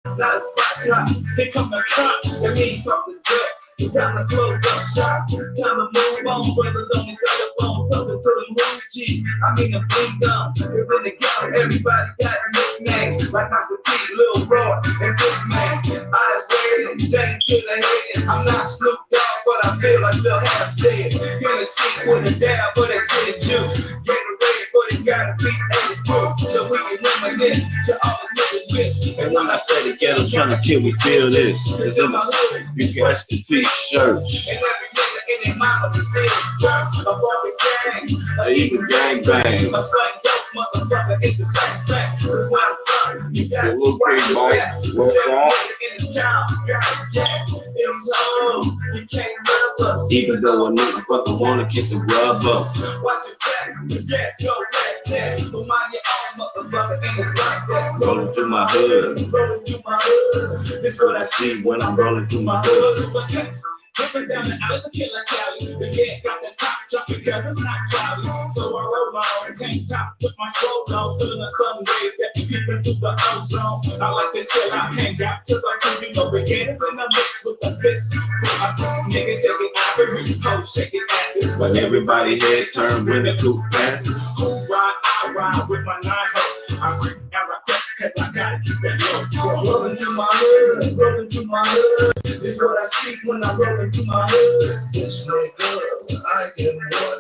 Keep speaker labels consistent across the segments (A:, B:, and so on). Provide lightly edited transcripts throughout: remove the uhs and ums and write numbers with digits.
A: Not a spot top. Here come the cops. That means talk the drug. It's time to close up shop. Time to move on. Brothers on this other phone. Talking to the moon G. I mean the bling gum. We're in the ghetto. Everybody got nicknames. Like Master P, Lil Roy, and Big Man. Eyes raised, dang to the head. I'm not Snoop Dogg, but I feel like Lil Half Dead. In the seat with a dab, but I get it juice. Getting ready, but it gotta be 80 proof. So we can reminisce to all the niggas miss.
B: And when I say the ghetto's trying to kill me, feel this.
A: It's in my hood.
B: You got to be church.
A: And every nigga in their mama did a fucking gang.
B: I even gang bang.
A: A slang dope motherfucker, it's the same thing. Cause when I'm from, you gotta
B: Little
A: work
B: big
A: your
B: boy.
A: best.
B: What's that?
A: In the town, you gotta get in zone. You can't love us.
B: Even though a motherfucker wanna kiss and rub up.
A: Watch your back, this gas go red jet. But mind your own motherfucker, and it's like that.
B: Rolling through my hood.
A: Rolling through my hood. This what I see when I'm rolling through my hood. Dripping down the alley, the killer Cali. The gas got that top dropping, cause it's not cloudy. So I roll on and tank top with my slow on. Feeling the sun rays that be peeping through the ozone. I like to chill out, hang out, cause I can do no beginners in the mix with the fix. I see niggas shaking ivory, hoes shaking acid.
B: When everybody head turn when the coupe passes.
A: Who ride, I ride with my 9-ho. I creep as I quick, cause I gotta keep that low. Rolling through my hood, rolling through my hood. This what I see when I'm rolling through my hood.
C: This nigga, I am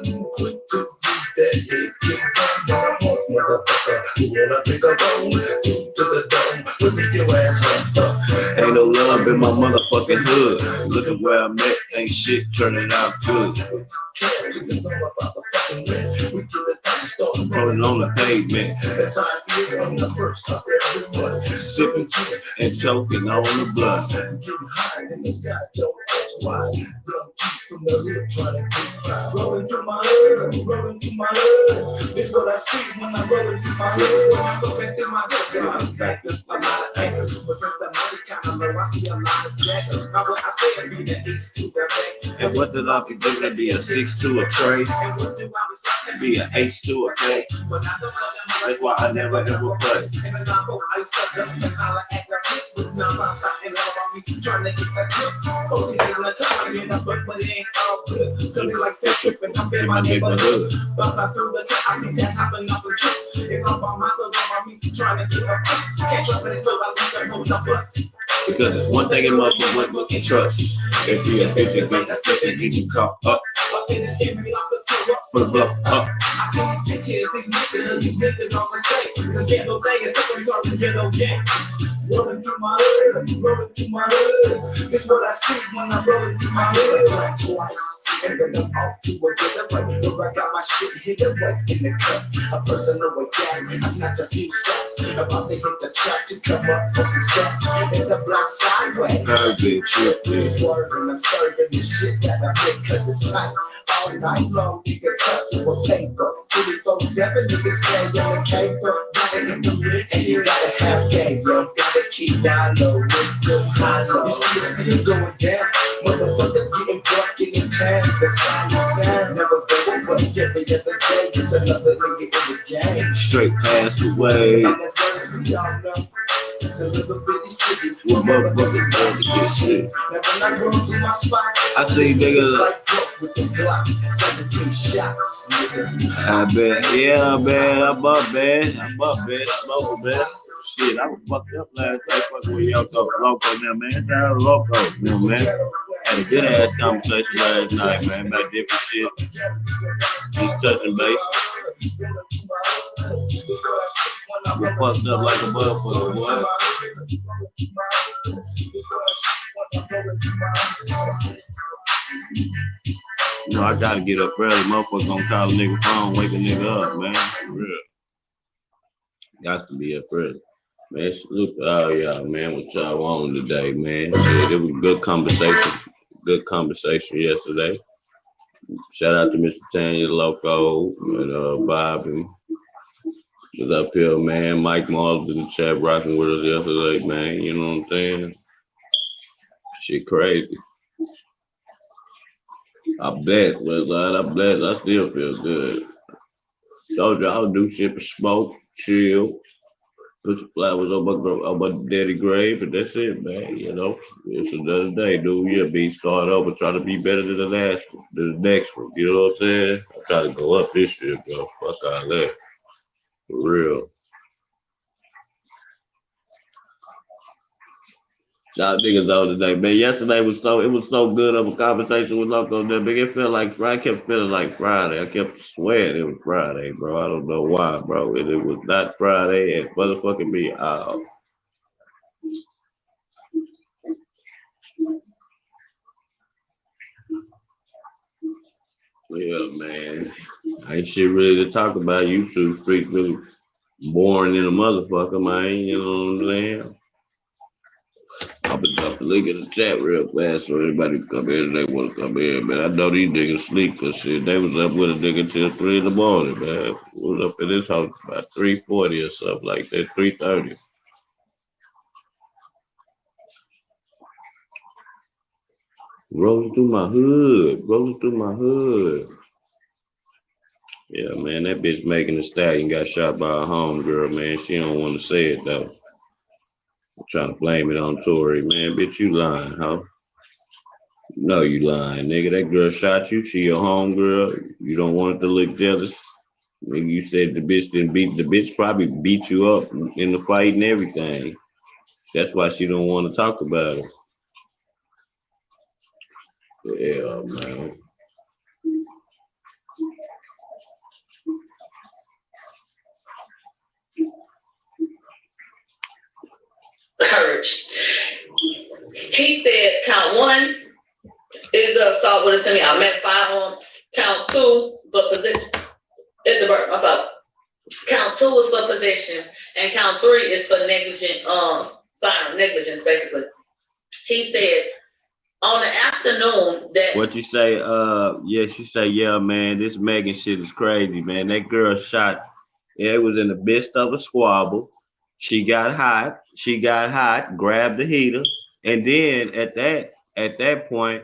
C: one quick to beat that hit. Get down, motherfucker. You wanna pick a bone? Two to the dome. With your ass up.
B: Ain't no love in my motherfucking hood. Look at where I'm at, ain't shit turning out good.
C: Can't get the number about the fucking rent. We get the thing started
B: Rolling on the pavement,
C: That's how I feel on the first of every month.
B: sipping and choking on the blunt.
C: Getting high in the sky, don't ask why. Young G from the hood trying to get by.
A: Rolling through my hood, rolling through my hood. This what I see when I'm rolling through my hood. When I'm going through my hood, there are factors, a lot of angles. But since the money kinda low, I see a lot of jackers. Now what I say, I be the east to the back.
B: And what did I be thinking? Be a 6 to a tray,
A: And what do I
B: be an H to a K.
A: But I don't know them.
B: That's why I never ever play.
A: And then I go ice up, just and holla at the bitch with no bounce out and love on me, trying to get that trip. OT is in the car, I get up, but it ain't all good. Cause it like set tripping, I'm in my neighborhood. Bust out through the car, I see that hopping off the trip. It's all by myself, on me, trying to get up. Can't trust it, so I leave that road, I bust.
B: Because it's one thing in motherfuckers what can trust. If you a 50 gun, I step and get you caught up.
A: Up in this game, me off the toe up.
B: Put a block up.
A: I see these bitches, these niggas all the same. The ghetto thing is something called the ghetto gang. Rolling through my hood, rolling through my hood. This what I see when I'm rolling through my hood. Like twice, and then I'm off to a getaway. Look, I got my shit hid away in the cup. A personal gang, I snatch a few sacks. About to hit the track to come up from some scratch. Hit the block sideways.
B: Perfect trip, yeah.
A: Swerving, I'm serving the shit that I make cause it's tight. All night long, you can touch with paper. 24/7, niggas stay in the caper. Gotta get the rich, you gotta have game, yo. Gotta keep down low with the high low. You see it's still going down. Motherfuckers getting bucked in town. The sound you sound, never go away. Every other day, it's another nigga in the game.
B: Straight past the way.
A: And that words we all know. It's a little bitty city.
B: With motherfuckers going to get shit.
A: Now when I roll through my spot,
B: I see
A: it's
B: niggas.
A: like broke with the Glock. 17 shots, nigga.
B: I bet, yeah, man, I'm up, man. I'm up, man. Smoking, man. Shit, I was fucked up last night fucking with Yoko Loco now, man. Shout out Loco, you know, man. Had a good ass conversation last night, man, about different shit. Just touching base. We fucked up like a motherfucker, boy. You know, I gotta get up early. Motherfucker gonna call a nigga phone, wake a nigga up, man. For real. Got to be up early. Man, salute to all y'all, man. What y'all on today, man? Shit, it was good conversation. Good conversation yesterday. Shout out to Mr. Tanya Loco and Bobby. Was up here, man. Mike Marls in the chat rocking with us yesterday, man. You know what I'm saying? Shit crazy. I blessed, I blessed. I still feel good. Told you I would do shit for smoke, chill, Put your flowers on my daddy grave, and that's it, man. You know, it's another day, dude. You'll be start over, try to be better than the last one, than the next one. You know what I'm saying? I try to go up this year, bro. Fuck all that, for real. Y'all niggas on today, man. Yesterday was so good of a conversation with Loco there, man. It felt like Friday. I kept feeling like Friday. I kept swearing it was Friday, bro. I don't know why, bro. It was not Friday and motherfucking me. Yeah, man. Ain't shit really to talk about. YouTube streets really boring in a motherfucker, man. You know what I'm saying? I'll be up the link in the chat real fast so anybody can come in and they want to come in, man. I know these niggas sleep because shit, they was up with a nigga till 3 in the morning, man. We was up in this house about 3:40 or something like that, 3:30. Rolling through my hood, rolling through my hood. Yeah, man, that bitch Megan Thee Stallion got shot by a homegirl, man. She don't want to say it though. I'm trying to blame it on Tory, man. Bitch, you lying, huh? No, you lying, nigga. That girl shot you. She your homegirl. You don't want it to look jealous. Nigga, you said the bitch didn't beat the bitch probably beat you up in the fight and everything. That's why she don't want to talk about it. Yeah, man.
A: Courage. He said count one is the assault with a semi-automatic firearm. Count two for possession. It's the bird. My fault. Count two is for possession, and count three is for negligent fire negligence, basically. He said on the afternoon that
B: What you say? Yeah, she say, yeah, man. This Megan shit is crazy, man. That girl shot. Yeah, it was in the midst of a squabble. She got hot. She got hot. Grabbed the heater, and then at that point,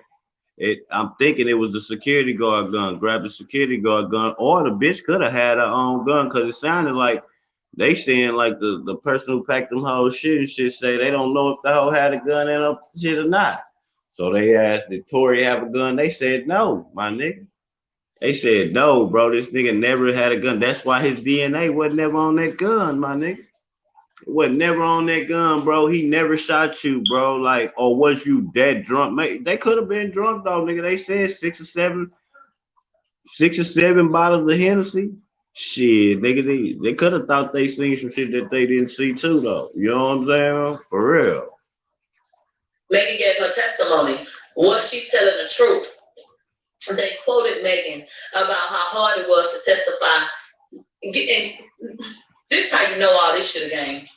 B: I'm thinking it was the security guard gun. Grabbed the security guard gun, or the bitch could have had her own gun because it sounded like they saying like the person who packed them whole shit and shit say they don't know if the hoe had a gun in her shit or not. So they asked, did Tory have a gun? They said no, my nigga. They said no, bro. This nigga never had a gun. That's why his DNA wasn't never on that gun, my nigga. It wasn't never on that gun, bro. He never shot you, bro. Like, or was you that drunk? Mate, they could have been drunk though, nigga. They said 6 or 7 bottles of Hennessy. Shit, nigga, they could have thought they seen some shit that they didn't see too, though. You know what I'm saying? For real.
A: Megan gave her testimony. Was she telling the truth? They quoted Megan about how hard it was to testify. And this is how you know all this shit again.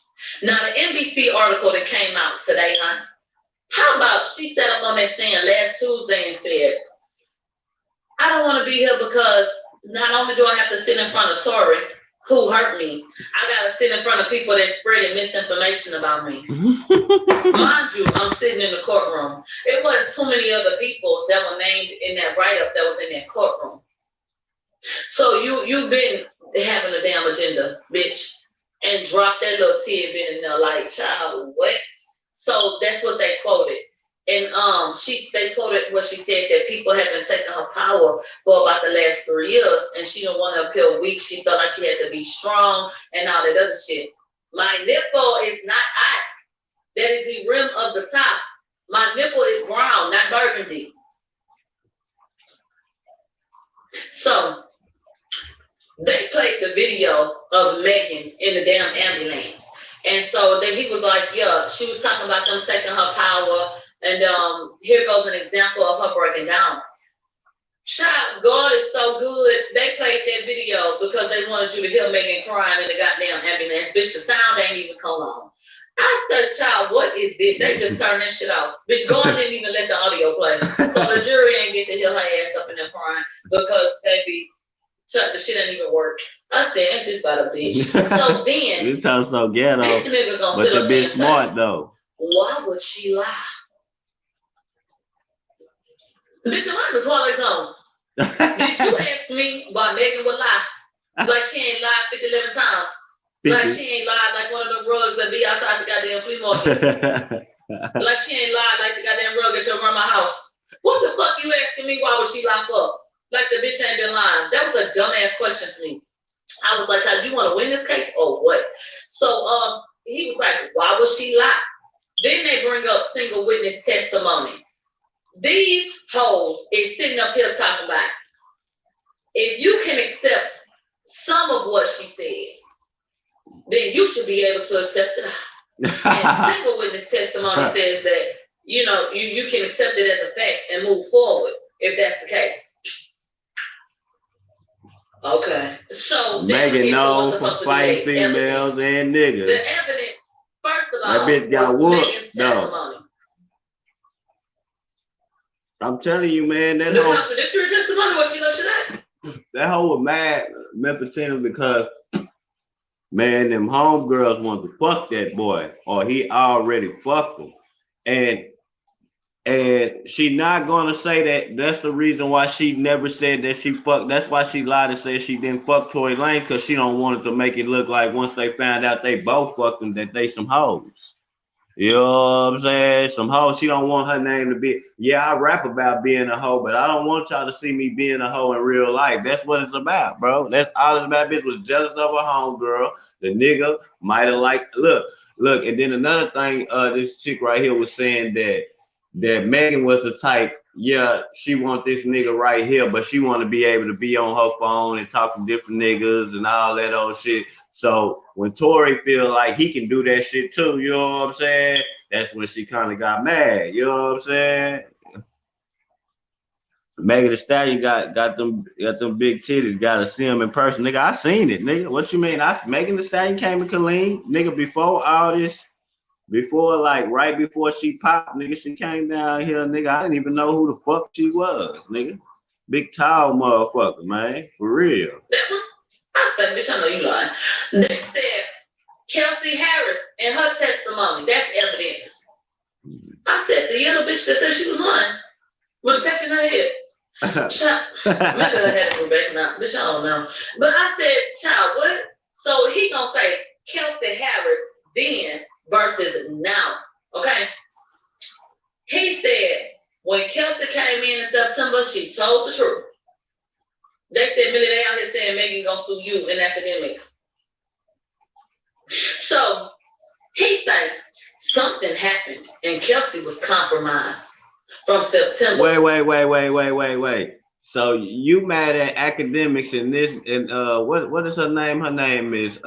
A: Now the NBC article that came out today, huh? How about she sat up on that stand last Tuesday and said, I don't want to be here because not only do I have to sit in front of Tory, who hurt me, I gotta sit in front of people that spreading misinformation about me. Mind you, I'm sitting in the courtroom. It wasn't too many other people that were named in that write-up that was in that courtroom. So you've been having a damn agenda, bitch, and drop that little tidbit in there like, child, what? So that's what they quoted. And they quoted what she said, that people have been taking her power for about the last 3 years, and she don't want to appear weak. She felt like she had to be strong and all that other shit. My nipple is not ice. That is the rim of the top. My nipple is brown, not burgundy. So they played the video of Megan in the damn ambulance. And so then he was like, yeah, she was talking about them taking her power. And here goes an example of her breaking down. Child, God is so good. They played that video because they wanted you to hear Megan crying in the goddamn ambulance. Bitch, the sound ain't even come on. I said, child, what is this? They just turned that shit off. Bitch, God didn't even let the audio play. So the jury ain't get to hear her ass up in there crying because, baby, the shit ain't even work. I said, ain't this about a bitch? So then,
B: this sounds so ghetto.
A: This nigga gonna
B: but
A: sit
B: the
A: up there
B: bitch
A: and
B: smart
A: say,
B: though.
A: why would she lie? Bitch, am I in the Twilight Zone? Did you ask me why Megan would lie? Like she ain't lied 50, 11 times. 50. Like she ain't lied like one of the be outside the goddamn flea market. Like she ain't lied like the goddamn rug at your grandma's house. What the fuck you asking me? Why would she lie for? Like the bitch ain't been lying. That was a dumbass question to me. I was like, child, you want to win this case or what? So he was like, why would she lie? Then they bring up single witness testimony. These hoes is sitting up here talking about, if you can accept some of what she said, then you should be able to accept it. And single witness testimony says that, you know, you can accept it as a fact and move forward if that's the case. Okay. So
B: Megan known for fighting females and niggas.
A: The evidence, first of all,
B: that bitch got
A: Megan's testimony.
B: I'm telling you, man, that
A: the contradictory testimony, what she know she not.
B: That hoe was mad, Memphis, because man, them homegirls want to fuck that boy, or he already fucked them. And she not gonna say that. That's the reason why she never said that she fucked. That's why she lied and said she didn't fuck Tory Lanez, because she don't want it to make it look like once they found out they both fucked them that they some hoes. You know what I'm saying? Some hoes. She don't want her name to be. Yeah, I rap about being a hoe, but I don't want y'all to see me being a hoe in real life. That's what it's about, bro. That's all it's about. Bitch was jealous of her homegirl. The nigga might have liked. Look. And then another thing, this chick right here was saying that Megan was the type. Yeah, she want this nigga right here, but she want to be able to be on her phone and talk to different niggas and all that old shit. So when Tory feel like he can do that shit too, you know what I'm saying? That's when she kind of got mad. You know what I'm saying? Megan Thee Stallion got them big titties. Gotta see him in person, nigga. I seen it, nigga. What you mean? Megan Thee Stallion came in clean, nigga. Before all this, right before she popped, nigga, she came down here, nigga. I didn't even know who the fuck she was, nigga. Big tall motherfucker, man, for real.
A: I said, bitch, I know you lying. They said Kelsey Harris and her testimony, that's evidence. I said, the little bitch that said she was lying with the catch in her head. Child, maybe I had it back now, bitch, I don't know. But I said, child, what? So he gonna say Kelsey Harris then versus now, okay? He said when Kelsey came in September, she told the truth. They said, Millie, they out here saying Megan gonna sue you in academics. So he said something happened and Kelsey was compromised from September.
B: Wait. So you mad at academics and this and what is her name? Her name is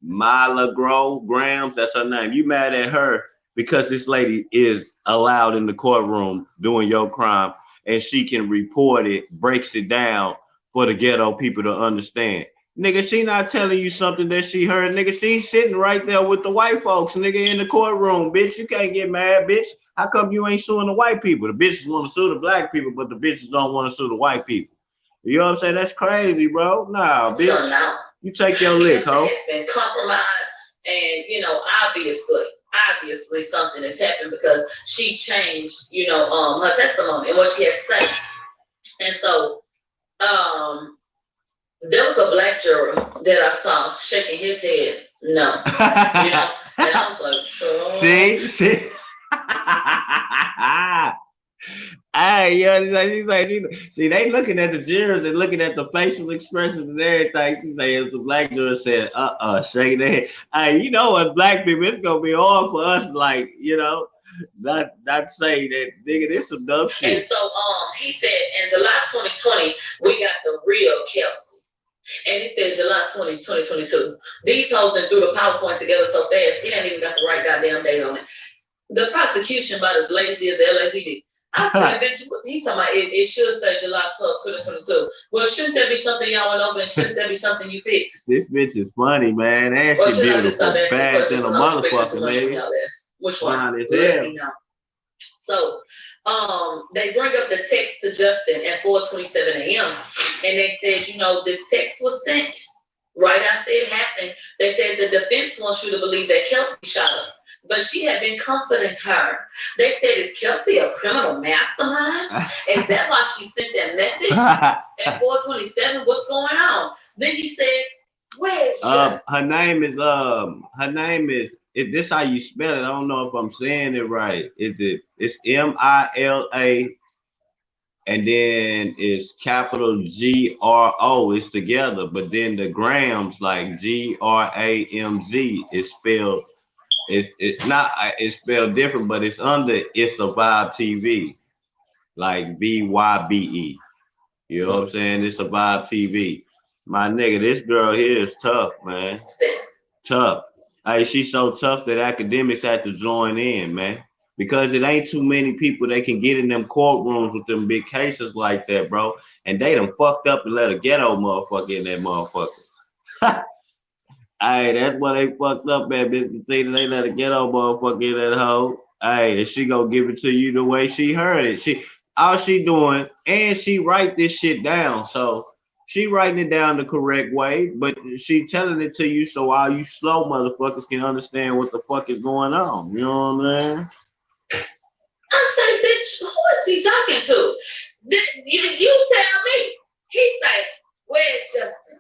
B: Mila Grams. That's her name. You mad at her because this lady is allowed in the courtroom doing your crime, and she can report it, breaks it down for the ghetto people to understand. Nigga, she not telling you something that she heard. Nigga, she's sitting right there with the white folks, nigga, in the courtroom. Bitch, you can't get mad, bitch. How come you ain't suing the white people? The bitches want to sue the black people, but the bitches don't want to sue the white people. You know what I'm saying? That's crazy, bro. Nah, bitch.
A: So now,
B: you take your lick, ho.
A: It's been compromised, and, you know, obviously something has happened because she changed, you know, her testimony and what she had to say. And so, there was a black juror that I saw shaking his head, no. You know, and I was like, sure.
B: See? Hey, see, they looking at the jurors and looking at the facial expressions and everything. She say, as the black juror said, shaking their head. Hey, you know what, black people, it's gonna be hard for us, like, you know, not say that, nigga, this some dumb shit.
A: And so, he said, in July 2020, we got the real Kelsey. And he said July 20, 2022. These hoes done threw the PowerPoint together so fast, it ain't even got the right goddamn date on it. The prosecution about as lazy as the LAPD. I said, bitch, he's talking about it should say July 12, 2022. Well, shouldn't that be something y'all went over and shouldn't that be something you fixed?
B: This bitch is funny, man. And she's beautiful, bad than a motherfucker, man.
A: Which one? Let me know. So, they bring up the text to Justin at 4:27 a.m. and they said, you know, this text was sent right after it happened. They said the defense wants you to believe that Kelsey shot her, but she had been comforting her. They said, is Kelsey a criminal mastermind? Is that why she sent that message at 4:27? What's going on? Then he said, Where's Justin?
B: Her name is this how you spell it? I don't know if I'm saying it right. It's Mila, and then it's capital GRO. It's together, but then the grams like GRAMZ is spelled. It's not it's spelled different, but it's under It's a Vibe TV, like BYBE. You know what I'm saying? It's a Vibe TV. My nigga, this girl here is tough, man. Tough. Hey, she's so tough that academics had to join in, man. Because it ain't too many people that can get in them courtrooms with them big cases like that, bro. And they done fucked up and let a ghetto motherfucker in that motherfucker. Hey, that's why they fucked up, man. Bitch, they let a ghetto motherfucker in that hoe. Hey, and she gonna give it to you the way she heard it. All she doing, and she write this shit down. So she writing it down the correct way, but she telling it to you so all you slow motherfuckers can understand what the fuck is going on. You know what I'm saying?
A: I say, bitch, who is he talking to? You tell me. He say, where's Justin?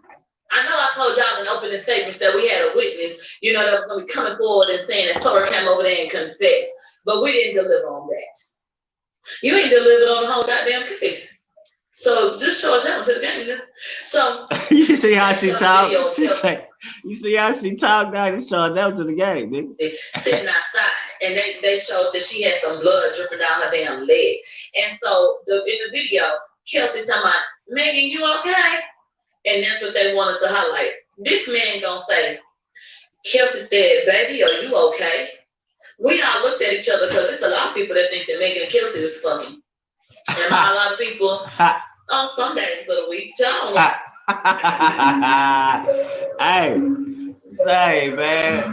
A: I know I told y'all in opening statements that we had a witness, you know, that was going to be coming forward and saying that Tora came over there and confessed, but we didn't deliver on that. You ain't delivered on the whole goddamn case. So just charge out to the game, nigga. So
B: you see how she talk? She say, you see how she talk now? Just charge out to the game, nigga.
A: Sitting outside, and they showed that she had some blood dripping down her damn leg. And so in the video, Kelsey talking about, Megan, you okay? And that's what they wanted to highlight. This man gonna say, Kelsey said, baby, are you okay? We all looked at each other because there's a lot of people that think that Megan and Kelsey was fucking. And a lot of people on some days of the week, John.
B: Hey, say man.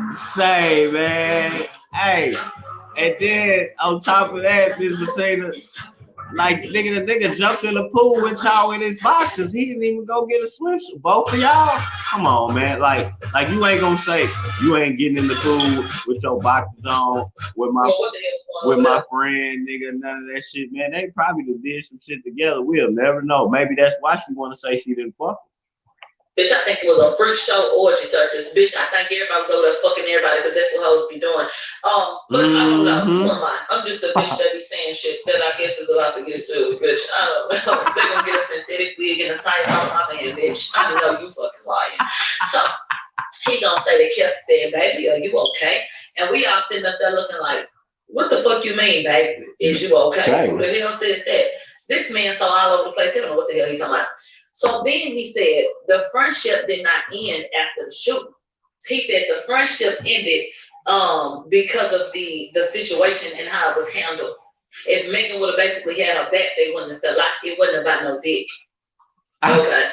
B: Hey, and then on top of that, Miss Bettina, like the nigga jumped in the pool with y'all in his boxes. He didn't even go get a swimsuit. Both of y'all, come on, man. Like you ain't gonna say you ain't getting in the pool with your boxes on with my friend, nigga. None of that shit, man. They probably did some shit together. We'll never know. Maybe that's why she want to say she didn't fuck.
A: Bitch, I think it was a freak show orgy circus. Bitch, I think everybody was over there fucking everybody because that's what hoes be doing. But I don't know. Who am I? I'm just a bitch that be saying shit that I guess is about to get sued. Bitch, I don't know. They're going to get a synthetic wig and a tight on my man, bitch. I know you fucking lying. So he going to say that Kelsey said, baby, are you okay? And we all sitting up there looking like, what the fuck you mean, baby? Is you okay? Who the hell said that? This man so all over the place. He don't know what the hell he's talking about. So then he said the friendship did not end after the shooting. He said the friendship ended because of the situation and how it was handled. If Megan would have basically had her back, they wouldn't have felt like it wasn't about no dick. Okay.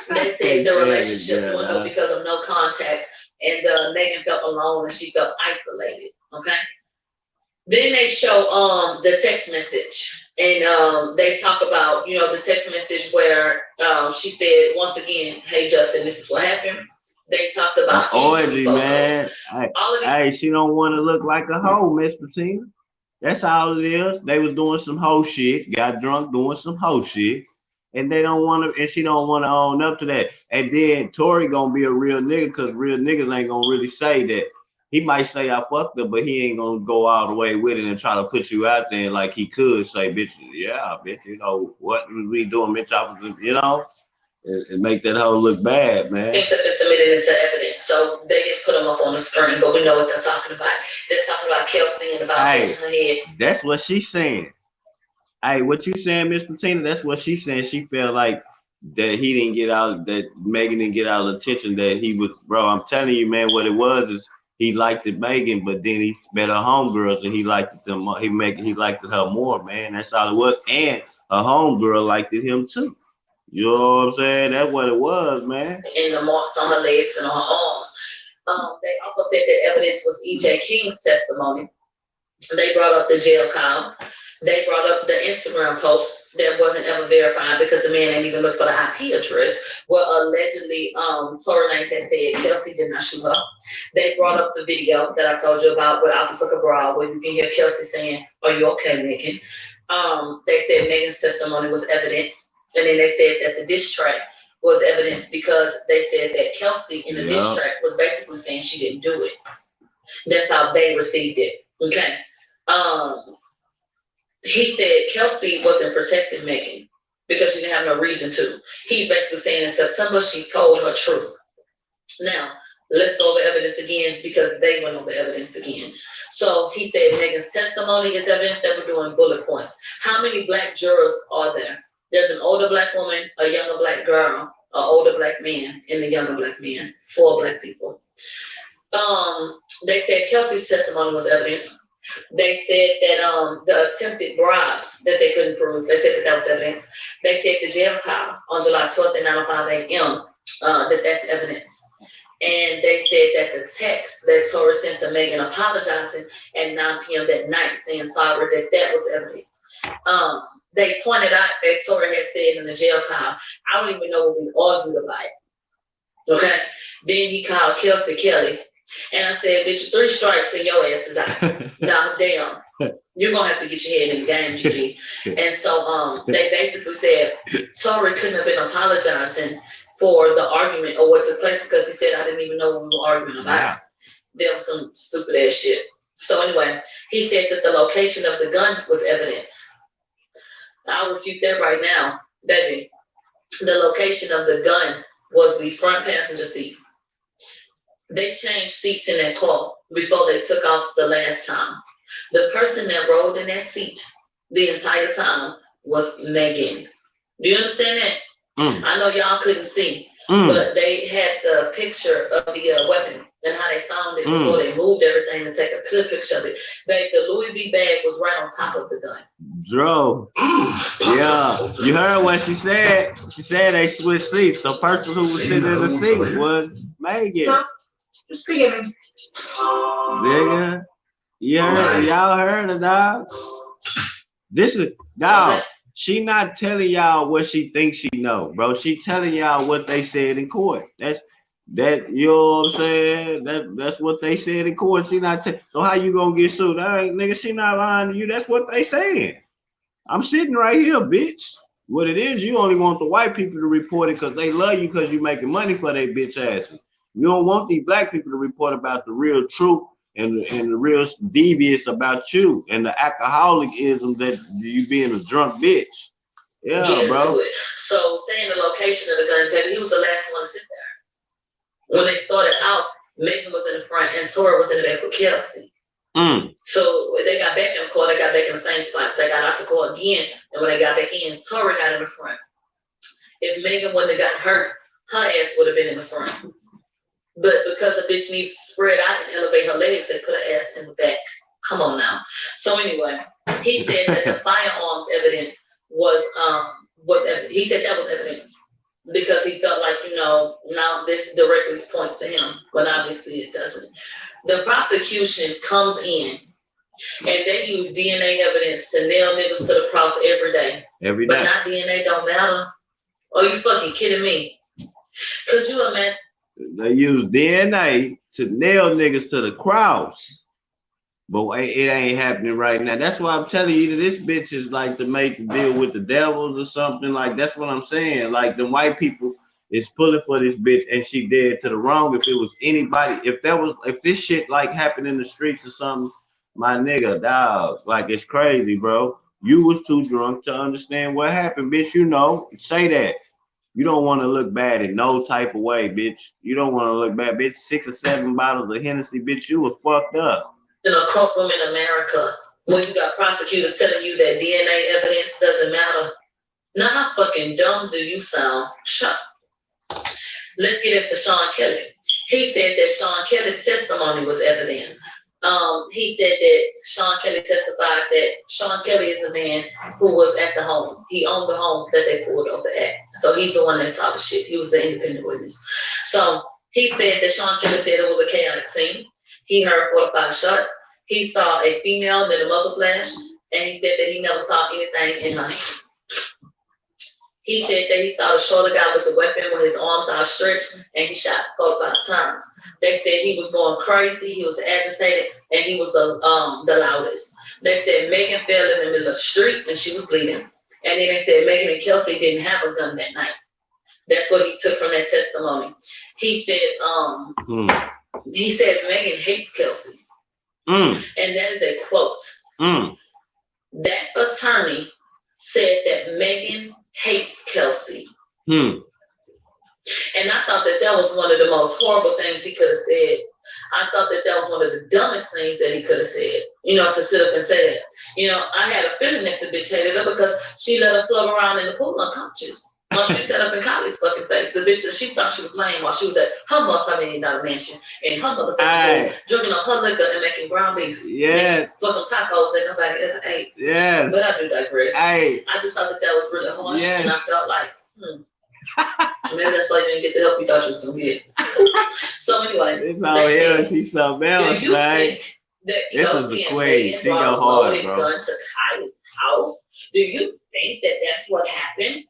A: They said the relationship dwindled because of no contact, and Megan felt alone and she felt isolated. Okay. Then they show the text message. And they talk about, the text message where she said, once again, hey, Justin, this is what happened. They talked about
B: orgy, man. Hey, she don't want to look like a hoe, Miss Bettina. That's all it is. They was doing some hoe shit, got drunk doing some hoe shit, and they don't want to, and she don't want to own up to that. And then Tori gonna be a real nigga because real niggas ain't gonna really say that. He might say I fucked her, but he ain't gonna go all the way with it and try to put you out there like he could say, bitch, yeah, bitch, what was we doing, bitch? I was, and make that hoe look bad, man.
A: Things have been submitted into evidence, so they didn't put them up on the screen, but we know what they're talking about. They're talking about Kelsey and about catching her head.
B: That's what she's saying. Hey, what you saying, Miss Bettina? That's what she's saying. She felt like that he didn't get out, that Megan didn't get out of attention, that he was, bro, I'm telling you, man, what it was is, he liked it Megan, but then he met her homegirls and he liked them. He liked her more, man. That's all it was. And a homegirl liked him too. You know what I'm saying? That's what it was, man.
A: And the marks on her legs and on her arms. They also said that evidence was E.J. King's testimony. They brought up the jail call. They brought up the Instagram post that wasn't ever verified because the man didn't even look for the IP address, where allegedly Tory Lanez had said Kelsey did not shoot her. They brought up the video that I told you about with Officer Cabral, where you can hear Kelsey saying, "Are you okay, Megan?" They said Megan's testimony was evidence, and then they said that the diss track
D: was evidence because they said that Kelsey in the diss track was basically saying she didn't do it. That's how they received it. Okay. He said Kelsey wasn't protecting Megan because she didn't have no reason to. He's basically saying in September she told her truth. Now, let's go over evidence again because they went over evidence again. So he said Megan's testimony is evidence that we're doing bullet points. How many black jurors are there? There's an older black woman, a younger black girl, an older black man, and a younger black man. 4 black people. They said Kelsey's testimony was evidence. They said that the attempted bribes that they couldn't prove, they said that was evidence. They said the jail call on July 12th at 9:05 a.m., that's evidence. And they said that the text that Tori sent to Megan apologizing at 9 p.m. that night saying sorry, that was evidence. They pointed out that Tori had said in the jail call, I don't even know what we argued about. Okay? Then he called Kelsey Kelly. And I said, bitch, 3 strikes and your ass is out. Now, damn, you're going to have to get your head in the game, Gigi. And so they basically said Tori couldn't have been apologizing for the argument or what took place because he said, I didn't even know what we were arguing about. There was some stupid ass shit. So anyway, he said that the location of the gun was evidence. I'll refute that right now, baby. The location of the gun was the front passenger seat. They changed seats in that car before they took off the last time. The person that rode in that seat the entire time was Megan. Do you understand that? I know y'all couldn't see, but they had the picture of the weapon and how they found it before they moved everything to take a good picture of it. The Louis V bag was right on top of the gun.
B: Dro. Yeah. You heard what she said. She said they switched seats. The person who was sitting in the seat was Megan.
D: Just forgive me.
B: Nigga. Y'all heard it, dog. This is, dog. She not telling y'all what she thinks she know, bro. She telling y'all what they said in court. That you know what I'm saying? That's what they said in court. She not so how you gonna get sued? Nigga, she not lying to you. That's what they saying. I'm sitting right here, bitch. What it is, you only want the white people to report it because they love you because you making money for their bitch asses. You don't want these black people to report about the real truth and the real devious about you and the alcoholism that you being a drunk bitch. Yeah, bro.
D: So saying the location of the gun, baby, he was the last one to sit there. When they started out, Megan was in the front and Tori was in the back with Kelsey. So when they got back in the car, they got back in the same spot. They got out the car again, and when they got back in, Tori got in the front. If Megan wouldn't have got hurt, her ass would have been in the front. But because the bitch needs to spread out and elevate her legs, they put her ass in the back. Come on now. So anyway, he said that the firearms evidence was evidence. He said that was evidence because he felt like, now this directly points to him, but obviously it doesn't. The prosecution comes in and they use DNA evidence to nail niggas to the cross every day.
B: Every day.
D: But not DNA don't matter. Are you fucking kidding me? Could you imagine?
B: They use DNA to nail niggas to the cross. But it ain't happening right now. That's why I'm telling you that this bitch is like to make the deal with the devils or something. Like, that's what I'm saying. Like, the white people is pulling for this bitch and she dead to the wrong. If it was anybody, if this shit like happened in the streets or something, my nigga, dog, like, it's crazy, bro. You was too drunk to understand what happened, bitch. Say that. You don't want to look bad in no type of way, bitch. You don't want to look bad, bitch. 6 or 7 bottles of Hennessy, bitch. You was fucked up.
D: In a courtroom in America, when you got prosecutors telling you that DNA evidence doesn't matter. Now, how fucking dumb do you sound? Shut up. Let's get into Sean Kelly. He said that Sean Kelly's testimony was evidence. He said that Sean Kelly testified that Sean Kelly is the man who was at the home. He owned the home that they pulled over at. So he's the one that saw the shit. He was the independent witness. So he said that Sean Kelly said it was a chaotic scene. He heard 4 to 5 shots. He saw a female, then a muzzle flash, and he said that he never saw anything in her hands. He said that he saw the shorter guy with the weapon with his arms outstretched, and he shot 4 to 5 times. They said he was going crazy, he was agitated, and he was the loudest. They said Megan fell in the middle of the street, and she was bleeding. And then they said Megan and Kelsey didn't have a gun that night. That's what he took from that testimony. He said Megan hates Kelsey. And that is a quote. That attorney said that Megan hates Kelsey. And I thought that was one of the most horrible things he could have said. I thought that was one of the dumbest things that he could have said, to sit up and say that. I had a feeling that the bitch hated her because she let her float around in the pool unconscious. While she sat up in Kylie's fucking face. The bitch that she thought she was playing while she was at her multi-million-dollar mansion in her motherfucking pool, drinking up her liquor and making ground beef.
B: Yes.
D: For some tacos that nobody ever ate.
B: Yes.
D: But I do digress. I just thought that was really harsh. Yes. And I felt like, maybe that's why you didn't get the help you thought you was gonna get. So anyway,
B: it's all here. She's something else, man. This is the queen. She go hard, bro.
D: Gun to Kylie's house. Do you think that that's what happened?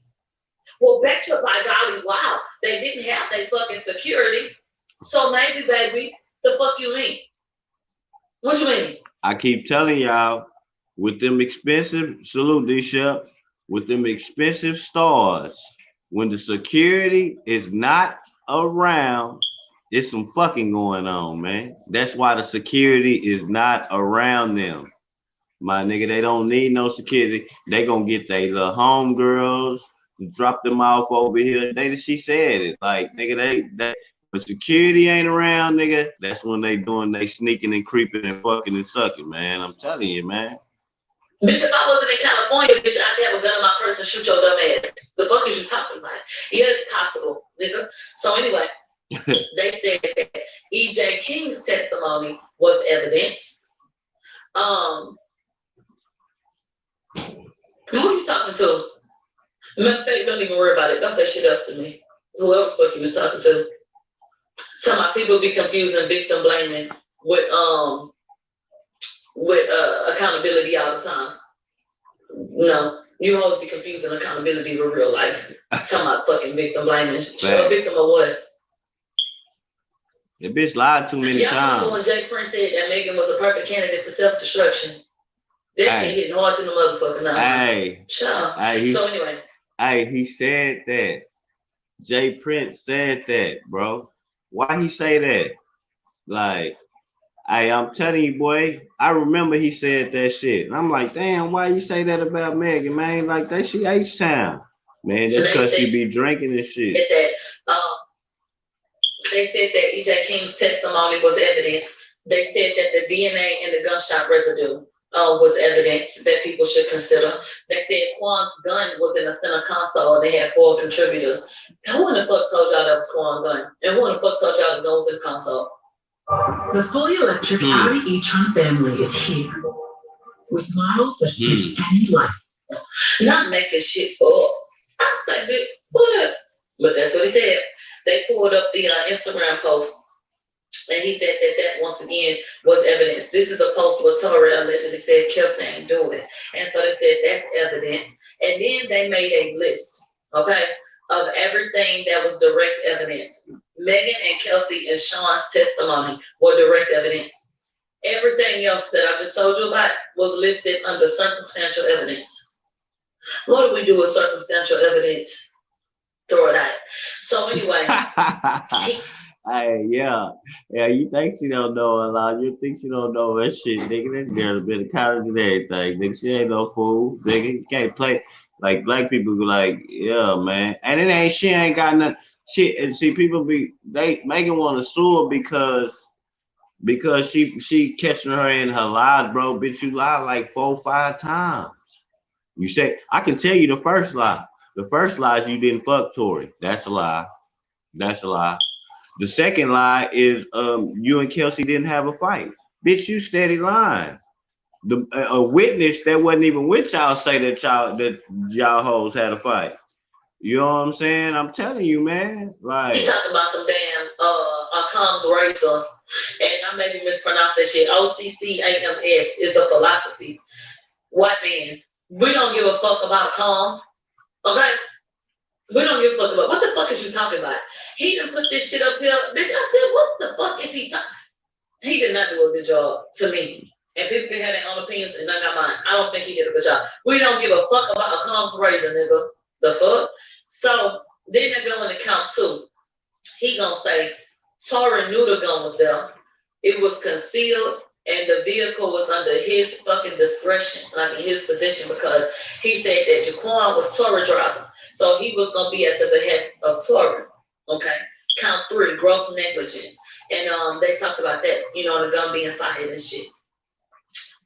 D: Well, bet you by golly, wow, they didn't have their fucking security. So maybe, baby, the fuck you mean? What you mean?
B: I keep telling y'all, with them expensive, salute this shop, with them expensive stars, when the security is not around, there's some fucking going on, man. That's why the security is not around them. My nigga, they don't need no security. They gonna get their little homegirls, drop them off over here. She said it. Like, nigga, they when security ain't around, nigga, that's when they sneaking and creeping and fucking and sucking, man. I'm telling you, man.
D: Bitch, if I wasn't in California, bitch, I'd have a gun in my purse and shoot your dumb ass. The fuck is you talking about? Yeah, it's possible, nigga. So anyway, they said that E.J. King's testimony was evidence. Who are you talking to? Matter of fact, don't even worry about it. Don't say shit else to me. Whoever the fuck you was talking to. Some my people be confusing victim blaming with accountability all the time. No, you hoes be confusing accountability with real life. Talking about fucking victim blaming. A victim of what?
B: The bitch lied too many times.
D: Y'all remember when Jay Prince said that Megan was a perfect candidate for self-destruction? That shit hitting hard than the motherfucker now. So anyway.
B: He said that. Jay Prince said that, bro. Why he say that? Like, I'm telling you, boy, I remember he said that shit. And I'm like, damn, why you say that about Megan, man? Like, that she H-Town. Man, that's because she be drinking and shit.
D: They said that E.J. King's testimony was evidence. They said that the DNA and the gunshot residue was evidence that people should consider. They said Quan's gun was in the center console and they had 4 contributors. Who in the fuck told y'all that was Quan's gun? And who in the fuck told y'all the gun was in the console?
E: The fully electric Audi e-tron family is here with models that fit any life.
D: Not making shit up. I said, what? But that's what he said. They pulled up the Instagram post, and he said that once again was evidence. This is a post where Tori allegedly said Kelsey ain't do it, and so they said that's evidence. And then they made a list, okay, of everything that was direct evidence. Megan and Kelsey and Sean's testimony were direct evidence. Everything else that I just told you about was listed under circumstantial evidence. What do we do with circumstantial evidence? Throw it out. So anyway.
B: Hey, yeah, you think she don't know a lot. You think she don't know that shit, nigga. That girl's been to college and everything, nigga. She ain't no fool, nigga. You can't play. Like, black people be like, yeah, man. And she ain't got nothing. And see, people Megan want to sue her because she catching her in her lies, bro. Bitch, you lied like 4 or 5 times. You say, I can tell you the first lie. The first lie is you didn't fuck Tori. That's a lie. That's a lie. The second lie is you and Kelsey didn't have a fight. Bitch, you steady lying. A witness that wasn't even with y'all say that y'all hoes had a fight. You know what I'm saying? I'm telling you, man. Like,
D: he talking about some damn comms racer, and I maybe mispronounced that shit. OCCAMS is a philosophy. White man, we don't give a fuck about a calm. Okay? We don't give a fuck about what the fuck is you talking about? He didn't put this shit up here. Bitch, I said, what the fuck is he talking? He did not do a good job to me. And people can have their own opinions and I got mine. I don't think he did a good job. We don't give a fuck about a comms razor, nigga. The fuck? So Then they go into count 2. He gonna say Torin knew the gun was there. It was concealed and the vehicle was under his fucking discretion, like in his possession, because he said that Jaquan was Torin driving. So he was gonna be at the behest of Torin. Okay. Count 3, gross negligence. And they talked about that, the gun being fired and shit.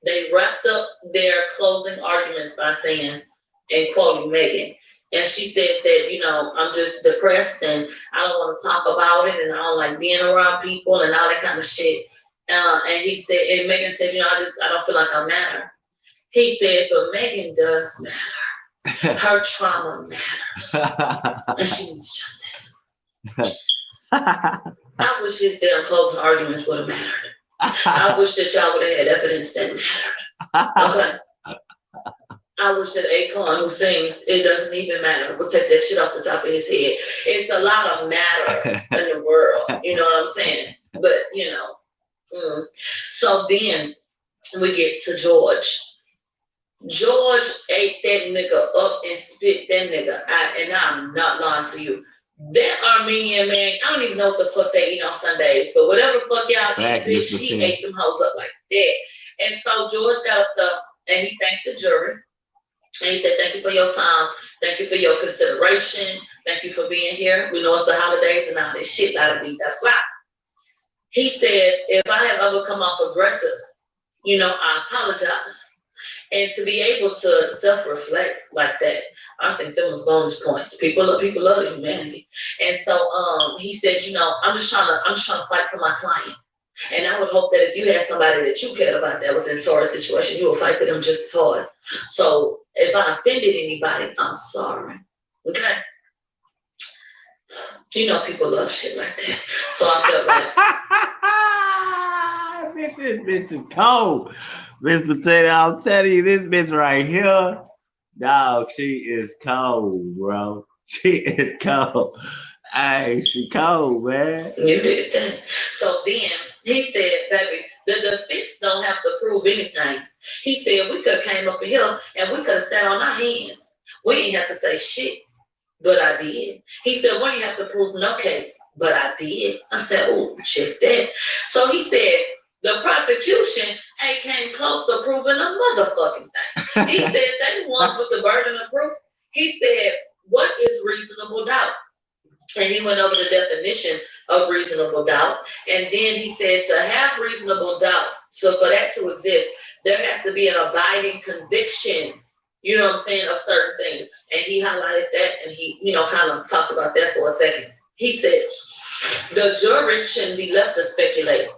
D: They wrapped up their closing arguments by saying, and quoting Megan, and she said that, I'm just depressed and I don't want to talk about it and I don't like being around people and all that kind of shit. And he said, and Megan said, I don't feel like I matter. He said, but Megan does matter. Her trauma matters. And she needs justice. I wish his damn closing arguments would have mattered. I wish that y'all would have had evidence that mattered. Okay. I wish that Akon, who sings "It Doesn't Even Matter," would take that shit off the top of his head. It's a lot of matter in the world, you know what I'm saying? But So then we get to George. George ate that nigga up and spit that nigga out, and I'm not lying to you. That Armenian man, I don't even know what the fuck they eat on Sundays, but whatever fuck y'all eat, bitch, he ate them hoes up like that. And so George got up there and he thanked the jury. And he said, thank you for your time. Thank you for your consideration. Thank you for being here. We know it's the holidays and all this shit. That's why. He said, if I have ever come off aggressive, I apologize. And to be able to self-reflect like that, I think that was bonus points. People love humanity. And so he said, I'm just trying to fight for my client. And I would hope that if you had somebody that you cared about that was in a situation, you would fight for them just as hard. So if I offended anybody, I'm sorry. Okay? People love shit like that. So I felt like
B: this bitch is cold. Miss Potato, I'm telling you, this bitch right here, dog, she is cold, bro. She is cold. Hey, she cold, man.
D: You did that. So then he said, baby, the defense don't have to prove anything. He said we could have came up in here and we could have sat on our hands. We didn't have to say shit, but I did. He said we didn't have to prove no case, but I did. I said, oh, shit that. So he said the prosecution ain't came close to proving a motherfucking thing. He said they the ones with the burden of proof. He said, what is reasonable doubt? And he went over the definition of reasonable doubt. And then he said to have reasonable doubt, so for that to exist, there has to be an abiding conviction, of certain things. And he highlighted that and he, kind of talked about that for a second. He said, the jury shouldn't be left to speculate.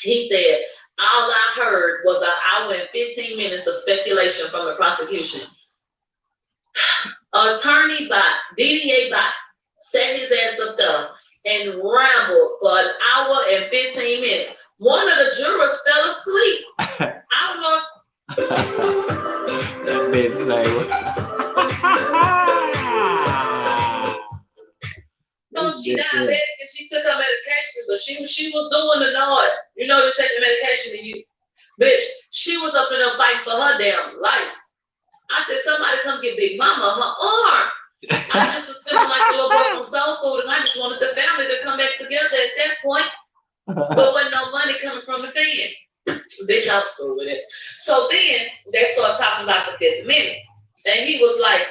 D: He said, all I heard was an hour and 15 minutes of speculation from the prosecution. Attorney Bot, DDA Bot, sat his ass up there and rambled for an hour and 15 minutes. One of the jurors fell asleep. I don't know.
B: That bitch say what?
D: No, she diabetic and she took her medication, but she was doing the Lord. You take the medication and you, bitch, she was up in there fighting for her damn life. I said, somebody come get Big Mama her arm. I just was feeling like a little boy from Soul Food, and I just wanted the family to come back together at that point. But wasn't no money coming from the fan. Bitch, I was through with it. So then they started talking about the Fifth Amendment. And he was like,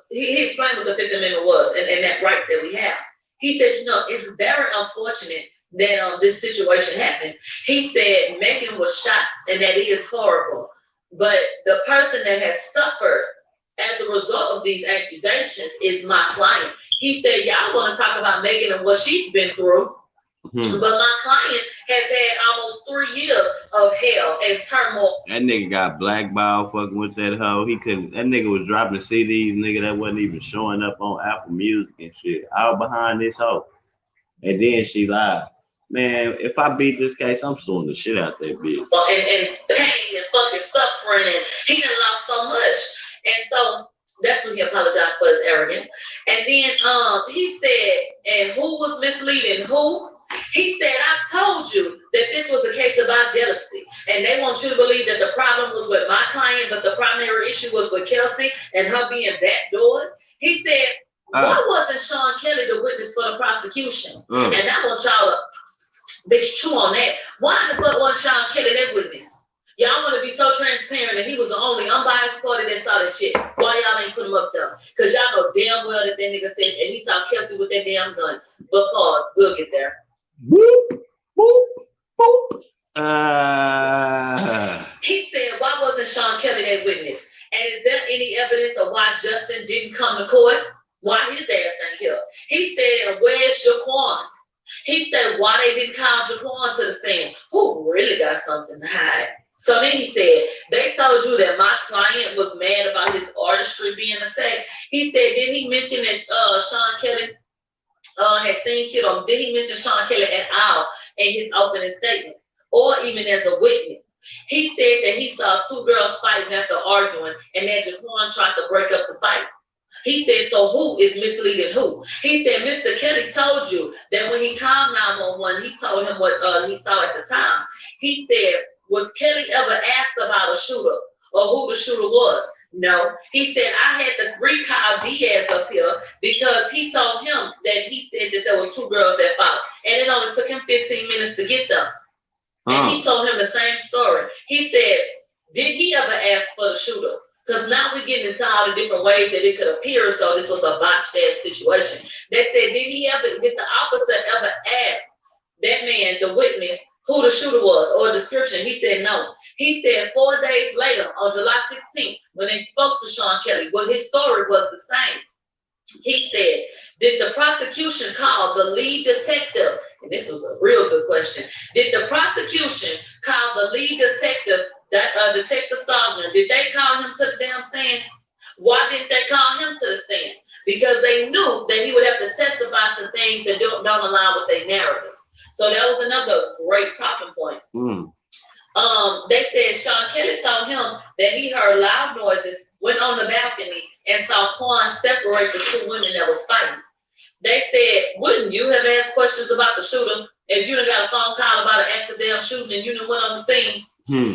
D: he explained what the Fifth Amendment was and that right that we have. He said, it's very unfortunate that this situation happened. He said Megan was shot, and that is horrible. But the person that has suffered as a result of these accusations is my client. He said, y'all want to talk about Megan and what she's been through, but my client has had almost 3 years of hell and turmoil.
B: That nigga got blackballed fucking with that hoe. That nigga was dropping CDs, nigga, that wasn't even showing up on Apple Music and shit. All behind this hoe. And then she lied. Man, if I beat this case, I'm suing the shit out that bitch.
D: And pain and fucking suffering, and he done lost so much. And so that's when he apologized for his arrogance. And then he said, and who was misleading who? He said, I told you that this was a case about jealousy. And they want you to believe that the problem was with my client, but the primary issue was with Kelsey and her being backdoored. He said, why wasn't Sean Kelly the witness for the prosecution? And I want y'all to bitch chew on that. Why the fuck wasn't Sean Kelly that witness? Y'all want to be so transparent that he was the only unbiased party that saw that shit. Why y'all ain't put him up there? Because y'all know damn well that nigga said that he saw Kelsey with that damn gun. But pause, we'll get there.
B: Boop, boop, boop.
D: He said, why wasn't Sean Kelly that witness? And is there any evidence of why Justin didn't come to court? Why his ass ain't here? He said, where's Jaquan? He said, why they didn't call Jaquan to the stand? Who really got something to hide? So then he said, they told you that my client was mad about his artistry being attacked. He said, did he mention that Sean Kelly had seen shit, or did he mention Sean Kelly at all in his opening statement, or even as a witness? He said that he saw two girls fighting after arguing, and that Jaquan tried to break up the fight. He said, so who is misleading who? He said, Mr. Kelly told you that when he called 911, he told him what he saw at the time. He said, was Kelly ever asked about a shooter or who the shooter was? No. He said, I had to recall Diaz up here because he told him that he said that there were two girls that fought. And it only took him 15 minutes to get them. And he told him the same story. He said, did he ever ask for the shooter? Because now we're getting into all the different ways that it could appear as though this was a botched ass situation. They said, did the officer ever ask that man, the witness, who the shooter was or a description? He said no. He said 4 days later, on July 16th, when they spoke to Sean Kelly, well, his story was the same. He said, did the prosecution call the lead detective? And this was a real good question. Did the prosecution call the lead detective, Detective Stosner? Did they call him to the damn stand? Why didn't they call him to the stand? Because they knew that he would have to testify to things that don't align with their narrative. So that was another great talking point. They said Sean Kelly told him that he heard loud noises, went on the balcony, and saw Quan separate the two women that was fighting. They said, wouldn't you have asked questions about the shooter if you done got a phone call about an active damn shooting and you done went on the scene?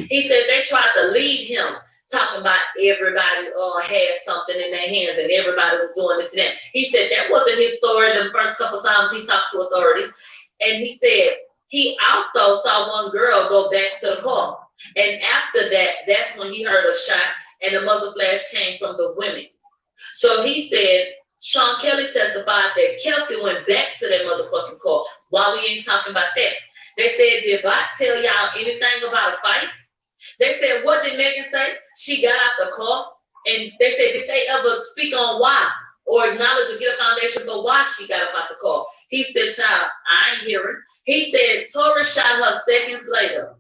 D: He said they tried to lead him, talking about everybody had something in their hands and everybody was doing this and that. He said that wasn't his story the first couple times he talked to authorities. And he said he also saw one girl go back to the car. And after that, that's when he heard a shot and the muzzle flash came from the women. So he said Sean Kelly testified that Kelsey went back to that motherfucking car. Why we ain't talking about that? They said, did Bot tell y'all anything about a fight? They said, what did Megan say? She got out the car. And they said, did they ever speak on why or acknowledge or get a foundation for why she got up out the car? He said, child, I ain't hearing. He said, Tori shot her seconds later.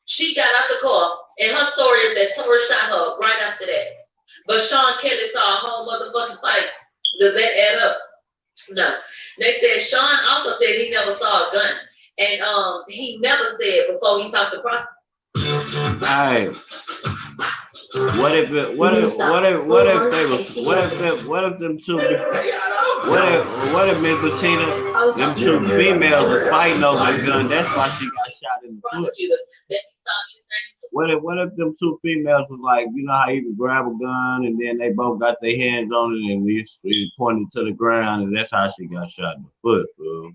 D: She got out the car, and her story is that Tori shot her right after that. But Sean Kelly saw a whole motherfucking fight. Does that add up? No. They said Sean also said he never saw a gun. And he never said before he talked to prosecutor.
B: Alright. What if them Miss Bettina, them two females was fighting over the gun? That's why she got shot in the foot. What if them two females was like, you know how you can grab a gun and then they both got their hands on it and we pointed to the ground and that's how she got shot in the foot, bro.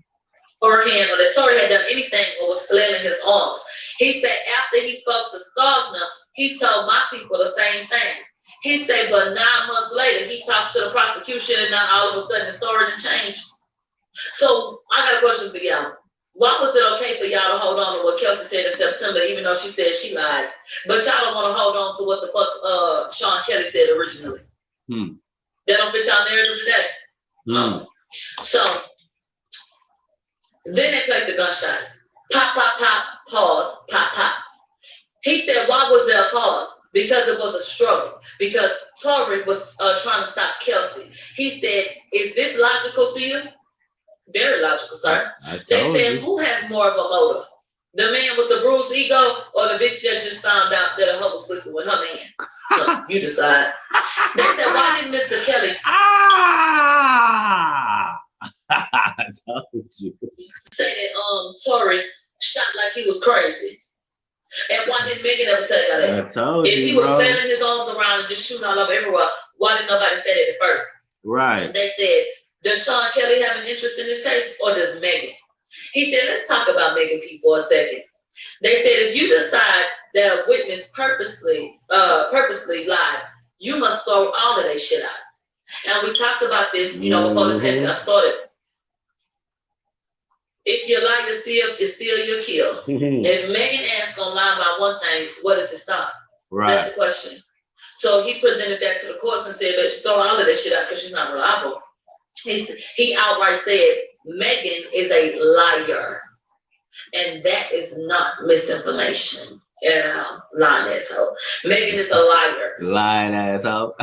D: Or him, or that Tori had done anything or was flailing his arms. He said after he spoke to Stogner, he told my people the same thing. He said, but 9 months later, he talks to the prosecution and now all of a sudden the story done changed. So I got a question for y'all. Why was it okay for y'all to hold on to what Kelsey said in September, even though she said she lied? But y'all don't want to hold on to what the fuck Sean Kelly said originally. That don't fit y'all narrative today. So then they played the gunshots. Pop, pop, pop, pause, pop, pop. He said, why was there a pause? Because it was a struggle. Because Tori was trying to stop Kelsey. He said, is this logical to you? Very logical, sir. They said, who has more of a motive? The man with the bruised ego or the bitch that just found out that her was sleeping with her man? So you decide. They said, why didn't Mr. Kelly?
B: I told you.
D: Say that Tory shot like he was crazy. And why didn't Megan ever tell you that?
B: I told
D: If
B: you,
D: he was
B: bro.
D: flailing his arms around and just shooting all over everywhere, why didn't nobody say that at first?
B: Right.
D: They said, does Sean Kelly have an interest in this case or does Megan? He said, let's talk about Megan P for a second. They said, if you decide that a witness purposely lied, you must throw all of that shit out. And we talked about this, before this case got started. If you lie, it's still your kill. If Megan Ass gonna lie about one thing, what does it stop?
B: Right.
D: That's the question. So he presented that to the courts and said, but you throw all of this shit out because she's not reliable. He outright said, Megan is a liar. And that is not misinformation at all. Lying asshole. Megan is a liar.
B: Lying asshole.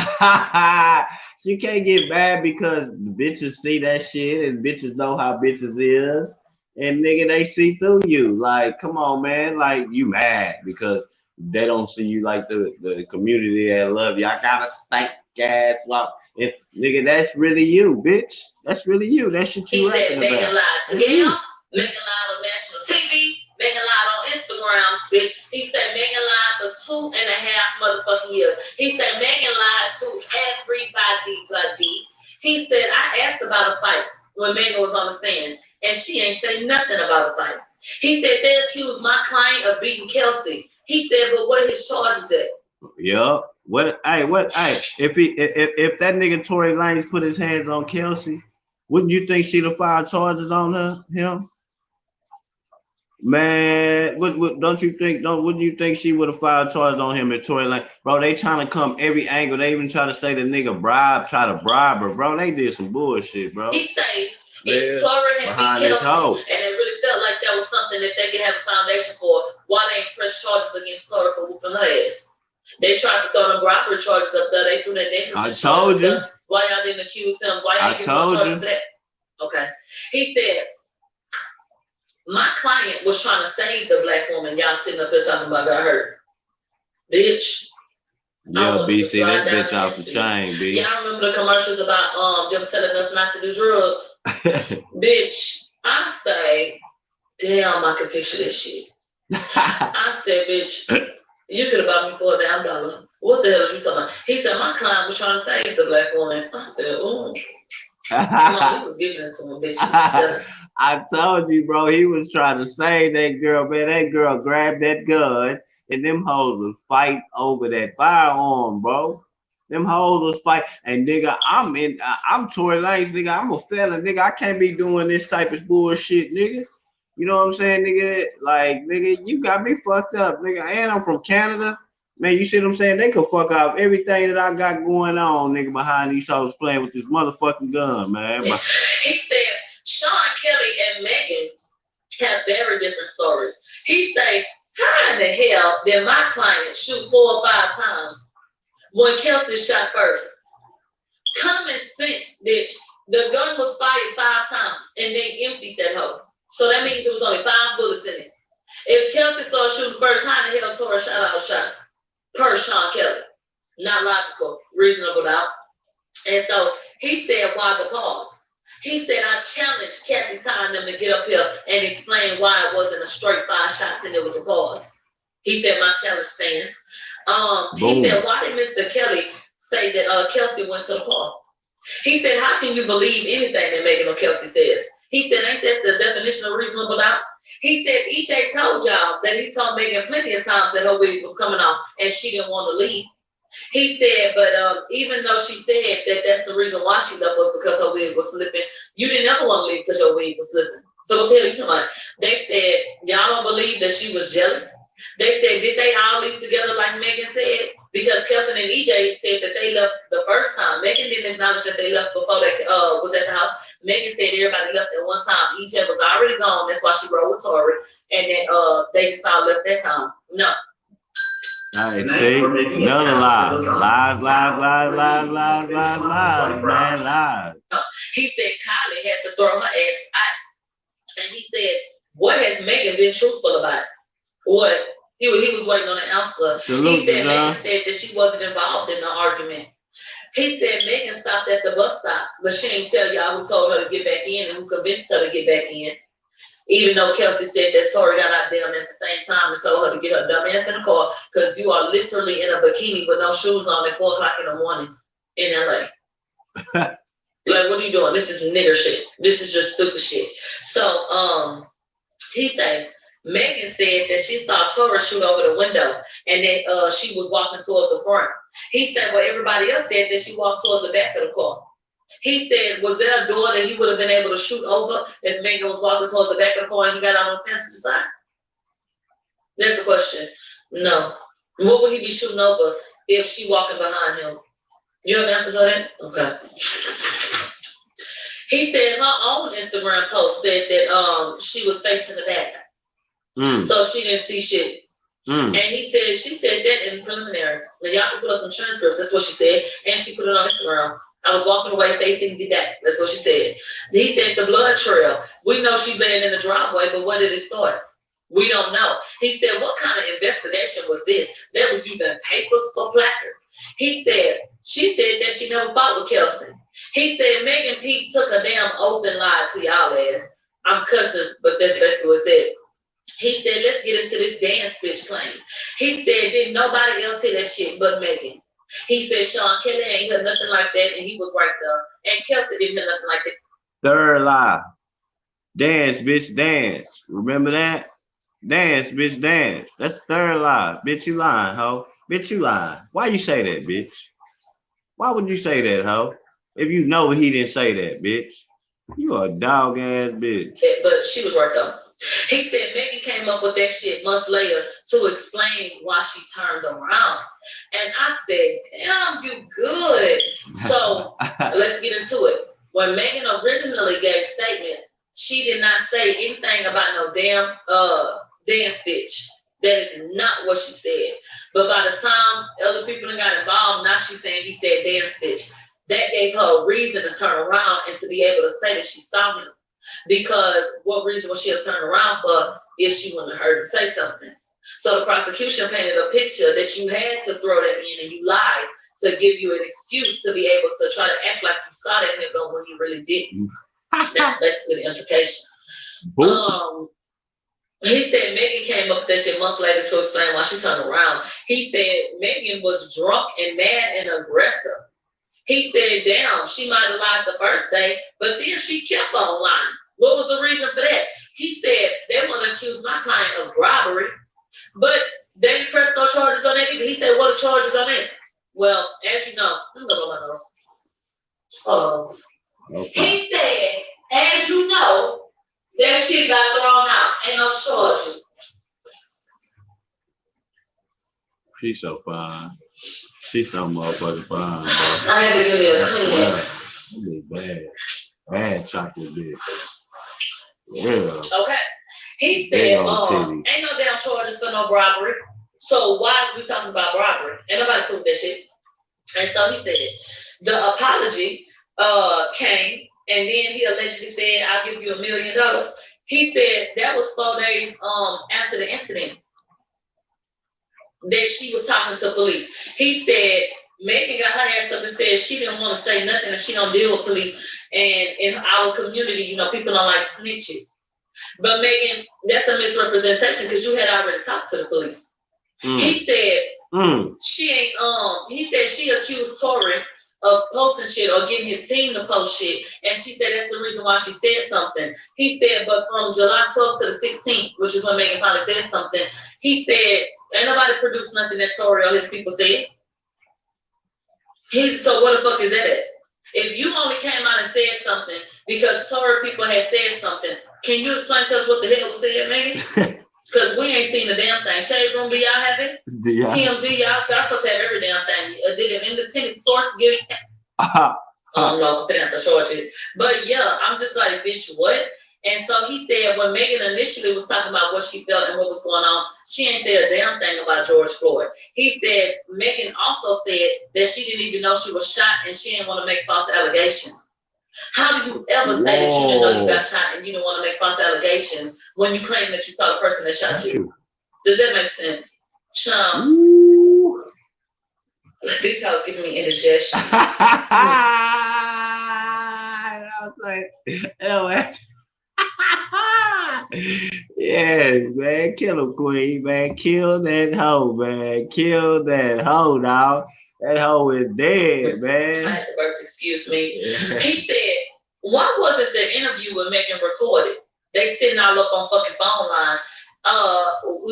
B: She can't get mad because the bitches see that shit and bitches know how bitches is. And nigga, they see through you. Like, come on, man. Like, you mad because they don't see you like the community that love you. I got a stank ass. Well, if nigga, that's really you, bitch. That's really you. That shit you rapping about.
D: He said Megan lied to him. Megan lied on national TV. Megan lied on Instagram, bitch. He said Megan lied for 2.5 motherfucking years. He said Megan lied to everybody but me. He said I asked about a fight when Megan was on the stand, and she ain't say nothing about a fight. He said they accused my client of beating Kelsey. He said, but what his charges at?
B: Yup. If that nigga Tory Lanez put his hands on Kelsey, wouldn't you think she'd have filed charges on him? Man, wouldn't you think she would have filed charges on him at Tory Lanez? Bro, they trying to come every angle. They even try to say the nigga try to bribe her, bro. They did some bullshit, bro.
D: He say if Tory had beat Kelsey and it really felt like that was something that they could have a foundation for, why they ain't press charges against Tory for whooping her ass? They tried to throw them robbery charges up there. They threw that negligence. I told you. Why y'all didn't accuse him? Why y'all didn't give no charges for that? Okay. He said, my client was trying to save the black woman y'all sitting up here talking about got hurt. Bitch.
B: Yeah, B, see that bitch off the chain, B.
D: Y'all remember the commercials about them telling us not to do drugs? Bitch, I say, damn, I can picture this shit. I said, bitch, you could have bought me for $1. What the hell are you talking about? He said, my client was trying to save the black woman. I said, oh. He was giving it to him, bitch.
B: I told you, bro, he was trying to save that girl, man. That girl grabbed that gun and them hoes was fight over that firearm, bro. Them hoes was fight. And nigga, I'm Tory Lanez, nigga. I'm a felon, nigga. I can't be doing this type of bullshit, nigga. You know what I'm saying, nigga? Like, nigga, you got me fucked up, nigga. And I'm from Canada. Man, you see what I'm saying? They could fuck off everything that I got going on, nigga, behind these hoes playing with this motherfucking gun, man.
D: He said Sean Kelly and Megan have very different stories. He said, how in the hell did my client shoot 4 or 5 times when Kelsey shot first? Common sense, bitch. The gun was fired 5 times and they emptied that hoe. So that means there was only 5 bullets in it. If Kelsey started shooting first, how in the hell Tora shot out shots? Per Sean Kelly. Not logical, reasonable doubt. And so he said, why the pause? He said, I challenged Kathy Ty and them to get up here and explain why it wasn't a straight 5 shots and it was a pause. He said, my challenge stands. He said, why did Mr. Kelly say that Kelsey went to the car? He said, how can you believe anything that Megan or Kelsey says? He said, ain't that the definition of reasonable doubt? He said, EJ told y'all that he told Megan plenty of times that her wig was coming off and she didn't want to leave. He said, but even though she said that that's the reason why she left was because her wig was slipping, you didn't ever want to leave because your wig was slipping. So what the hell are you talking about? They said, y'all don't believe that she was jealous? They said, did they all leave together like Megan said? Because Kelson and EJ said that they left the first time. Megan didn't acknowledge that they left before they was at the house. Megan said everybody left at one time. EJ was already gone. That's why she rode with Tori. And then they just all left that time. No.
B: All right, see? Another lie. Lies, man, lies.
D: He said Kylie had to throw her ass out. And he said, what has Megan been truthful about? What? He was waiting on an answer. He said Megan said that she wasn't involved in the argument. He said Megan stopped at the bus stop, but she ain't tell y'all who told her to get back in and who convinced her to get back in. Even though Kelsey said that Tori got out there at the same time and told her to get her dumb ass in the car because you are literally in a bikini with no shoes on at 4 o'clock in the morning in LA. Like, what are you doing? This is nigger shit. This is just stupid shit. So, he said Megan said that she saw Tori shoot over the window and that she was walking towards the front. He said, well, everybody else said that she walked towards the back of the car. He said, was there a door that he would have been able to shoot over if Megan was walking towards the back of the car and he got out on the passenger side? There's a question. No. What would he be shooting over if she walking behind him? You have an answer for that? Okay. He said her own Instagram post said that she was facing the back. So she didn't see shit. And he said, she said that in preliminary. Now y'all can put up some transcripts, that's what she said. And she put it on Instagram. I was walking away facing the back. That's what she said. He said the blood trail. We know she laying in the driveway, but when did it start? We don't know. He said, what kind of investigation was this? There was using papers for placards. He said, she said that she never fought with Kelsey. He said Megan Pete took a damn oath and lied to y'all ass. I'm cussing, but that's basically what it said. He said, let's get into this dance bitch claim. He said, didn't nobody else hear that shit but Megan. He said Sean Kelly ain't heard nothing like that, and he was right there. And Kelsey didn't hear nothing like that.
B: Third lie. Dance, bitch, dance. Remember that? Dance, bitch, dance. That's the third lie. Bitch, you lying, ho. Bitch, you lying. Why you say that, bitch? Why would you say that, ho? If you know he didn't say that, bitch. You a dog ass bitch.
D: Yeah, but she was right though. He said Megan came up with that shit months later to explain why she turned around. And I said, damn, you good. So let's get into it. When Megan originally gave statements, she did not say anything about no damn dance bitch. That is not what she said. But by the time other people got involved, now she's saying he said dance bitch. That gave her a reason to turn around and to be able to say that she saw him. Because what reason would she have turned around for if she wouldn't have heard him say something? So the prosecution painted a picture that you had to throw that in and you lied to give you an excuse to be able to try to act like you saw that nigga when you really didn't. That's basically the implication. He said Megan came up with that shit months later to explain why she turned around. He said Megan was drunk and mad and aggressive. He said, damn, she might have lied the first day, but then she kept on lying. What was the reason for that? He said they want to accuse my client of robbery, but they didn't press no charges on that either. He said, what are charges on that? Well, as you know, I'm going to go on my nose. He said, as you know, that shit got thrown out. Ain't no charges.
B: She's so fine. She's so motherfucking fine, bro.
D: I had to give you a Kleenex.
B: Bad. Bad chocolate bitch. Yeah.
D: Okay. He said, ain't no damn charges for no robbery. So why is we talking about robbery? Ain't nobody proved that shit. And so he said, the apology came, and then he allegedly said, I'll give you $1 million. He said that was 4 days after the incident that she was talking to police. He said Megan got her ass up and said she didn't want to say nothing and she don't deal with police. And in our community, you know, people don't like snitches. But Megan, that's a misrepresentation because you had already talked to the police. He said she ain't he said she accused Tori of posting shit or getting his team to post shit, and she said that's the reason why she said something. He said, but from July 12th to the 16th, which is when Megan finally said something, he said ain't nobody produced nothing that Tori or his people said. So what the fuck is that at? If you only came out and said something because Tori people had said something, can you explain to us what the hell was said, Megan? Because we ain't seen the damn thing. Shade Room, do y'all have it?
B: Yeah.
D: TMZ, y'all supposed to have every damn thing. Did an independent source give it? I don't know if they have to short it. But yeah, I'm just like, bitch, what? And so he said when Megan initially was talking about what she felt and what was going on, she ain't said a damn thing about George Floyd. He said Megan also said that she didn't even know she was shot and she didn't want to make false allegations. How do you ever say that you didn't know you got shot and you didn't want to make false allegations when you claim that you saw the person that shot you? Does that make sense? These hoes giving me indigestion.
B: I was like, oh, yes, man. Kill him, Queen, man. Kill that hoe, man. Kill that hoe, dog. That hoe is dead,
D: I
B: man.
D: had to burp, excuse me. He said, why wasn't the interview with Megan recorded? They sitting all up on fucking phone lines.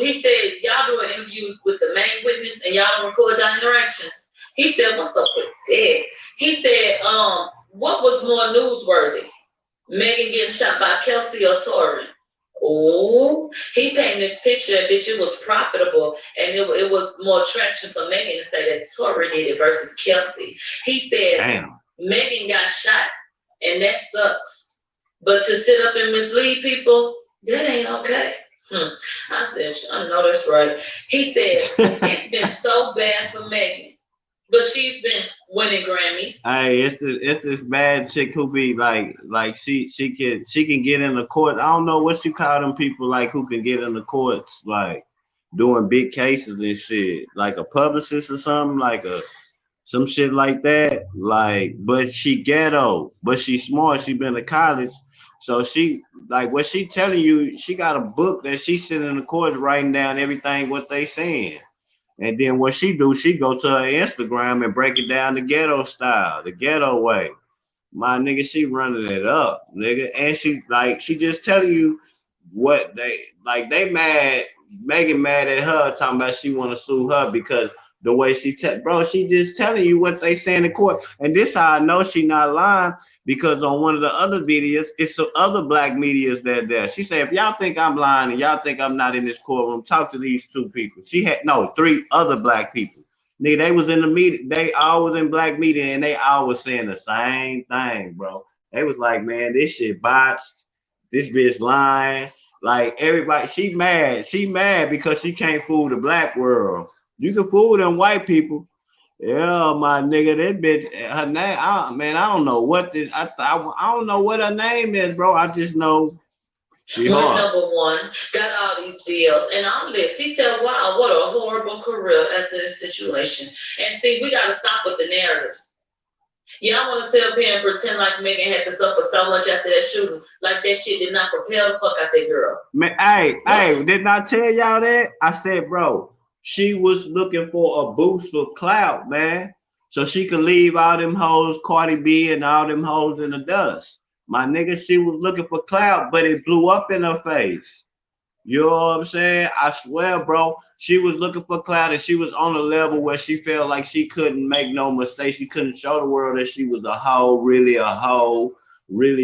D: He said, y'all doing interviews with the main witness and y'all don't record y'all interactions. He said, what's up with that? He said, what was more newsworthy? Megan getting shot by Kelsey or Tori? Oh, he painted this picture, bitch. It was profitable, and it was more traction for Megan to say that Tori did it versus Kelsey. He said,
B: Damn.
D: Megan got shot, and that sucks. But to sit up and mislead people, that ain't okay. I said, I know that's right. He said, it's been so bad for Megan, but she's been winning Grammys.
B: Hey, it's this bad chick who be like she can get in the court. I don't know what you call them people like who can get in the courts like doing big cases and shit, like a publicist or something, like some shit like that. Like, but she ghetto, but she smart. She been to college, so she like what she telling you. She got a book that she sitting in the court writing down everything what they saying. And then what she do, she go to her Instagram and break it down the ghetto style, the ghetto way. My nigga, she running it up, nigga. And she just telling you what they mad, Megan mad at her, talking about she want to sue her because the way she bro, she just telling you what they say in the court. And this how I know she not lying because on one of the other videos, it's some other black medias that there. She said, if y'all think I'm lying and y'all think I'm not in this courtroom, talk to these two people. She had three other black people. Nigga, they was in the media, they all was in black media and they all was saying the same thing, bro. They was like, man, this shit botched. This bitch lying. Like everybody, she mad because she can't fool the black world. You can fool them white people. Yeah, my nigga, that bitch, her name, I don't know what this, I don't know what her name is, bro. I just know she hard.
D: Number one, got all these deals, and on this, he said, wow, what a horrible career after this situation. And see, we got to stop with the narratives. Y'all want to sit up here and pretend like Megan had to suffer so much after that shooting, like that shit did not propel the fuck out that girl.
B: Man, hey, didn't I tell y'all that? I said, bro, she was looking for a boost for clout, man. So she could leave all them hoes, Cardi B and all them hoes in the dust. My nigga, she was looking for clout, but it blew up in her face. You know what I'm saying? I swear, bro, she was looking for clout and she was on a level where she felt like she couldn't make no mistake. She couldn't show the world that she was a hoe, really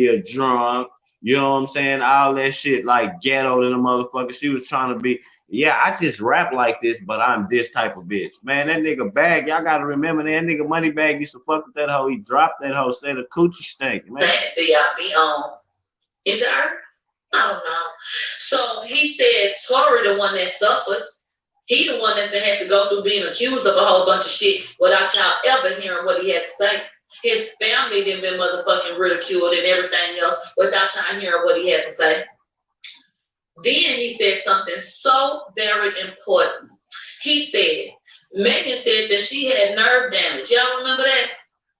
B: a drunk. You know what I'm saying? All that shit like ghetto to the motherfucker. She was trying to be, yeah, I just rap like this, but I'm this type of bitch. Man, that nigga Bag, y'all gotta remember that nigga Moneybag used to fuck with that hoe. He dropped that hoe, said a coochie stink, man.
D: That B.I.B. Is it her? I don't know. So he said Tori the one that suffered. He the one that's been had to go through being accused of a whole bunch of shit without y'all ever hearing what he had to say. His family done been motherfucking ridiculed and everything else without y'all hearing what he had to say. Then he said something so very important. He said, Megan said that she had nerve damage. Y'all remember that?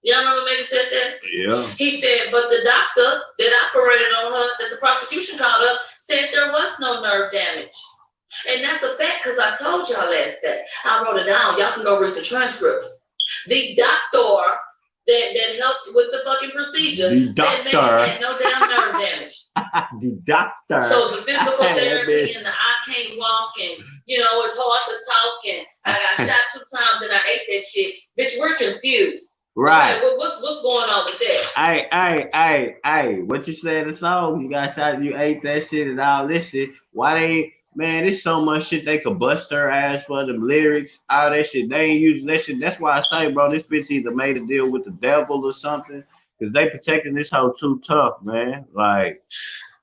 D: Y'all remember Megan said that?
B: Yeah.
D: He said, but the doctor that operated on her, that the prosecution called up, said there was no nerve damage. And that's a fact because I told y'all last day. I wrote it down. Y'all can go read the transcripts. The doctor that helped with the fucking procedure said Megan had no damn nerve damage.
B: The doctor.
D: So the physical therapy and the I can't walk and, it's hard to talk and I got shot 2 times and I ate that shit. Bitch, we're confused.
B: Right.
D: Okay, what's going on with that?
B: Hey, what you said in the song, you got shot, you ate that shit and all this shit. Why they, man, there's so much shit they could bust her ass for, them lyrics, all that shit. They ain't using that shit. That's why I say, bro, this bitch either made a deal with the devil or something, because they protecting this hoe too tough, man. Like,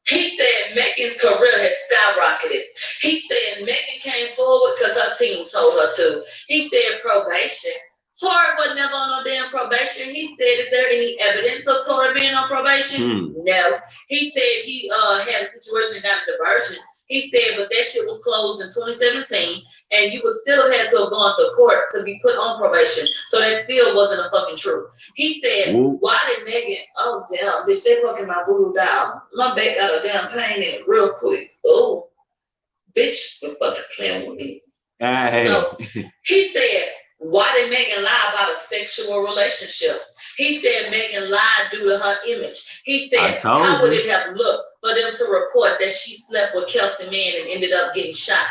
D: he said Megan's career has skyrocketed. He said Megan came forward because her team told her to. He said probation. Tori was never on no damn probation. He said, is there any evidence of Tori being on probation? No. He said he had a situation, got a diversion, He said, but that shit was closed in 2017, and you would still have had to have gone to court to be put on probation. So that still wasn't a fucking truth. He said, why did Megan, oh damn, bitch, they fucking my voodoo doll. My back got a damn pain in it real quick. Oh, bitch, you're fucking playing with me. So he said, why did Megan lie about a sexual relationship? He said Megan lied due to her image. He said, how would it have looked for them to report that she slept with Kelsey Mann and ended up getting shot?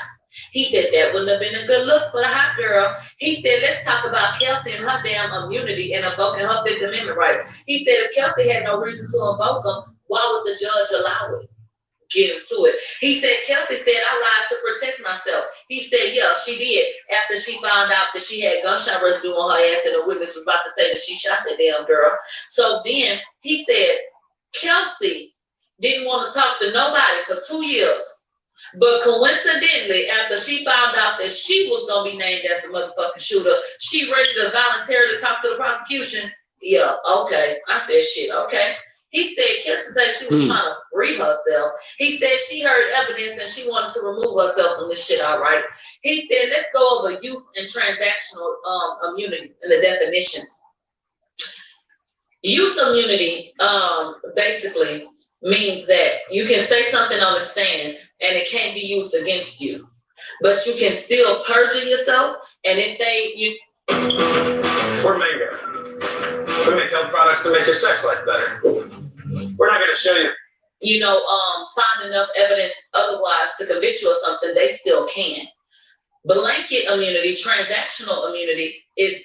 D: He said that wouldn't have been a good look for the hot girl. He said, let's talk about Kelsey and her damn immunity and invoking her Fifth Amendment rights. He said if Kelsey had no reason to invoke them, why would the judge allow it? Get into it. He said, Kelsey said, I lied to protect myself. He said, yeah, she did. After she found out that she had gunshot residue on her ass and the witness was about to say that she shot that damn girl. So then he said, Kelsey didn't want to talk to nobody for 2 years. But coincidentally, after she found out that she was going to be named as the motherfucking shooter, she ready to voluntarily talk to the prosecution. Yeah, okay. I said, shit, okay. He said Kelsey said she was trying to free herself. He said she heard evidence and she wanted to remove herself from this shit, all right. He said, let's go over use and transactional immunity and the definitions. Use immunity basically means that you can say something on the stand and it can't be used against you. But you can still perjure yourself, and if
A: We're Mango. We make health products to make your sex life better. We're not going to show you.
D: Find enough evidence otherwise to convict you of something, they still can. Blanket immunity, transactional immunity, is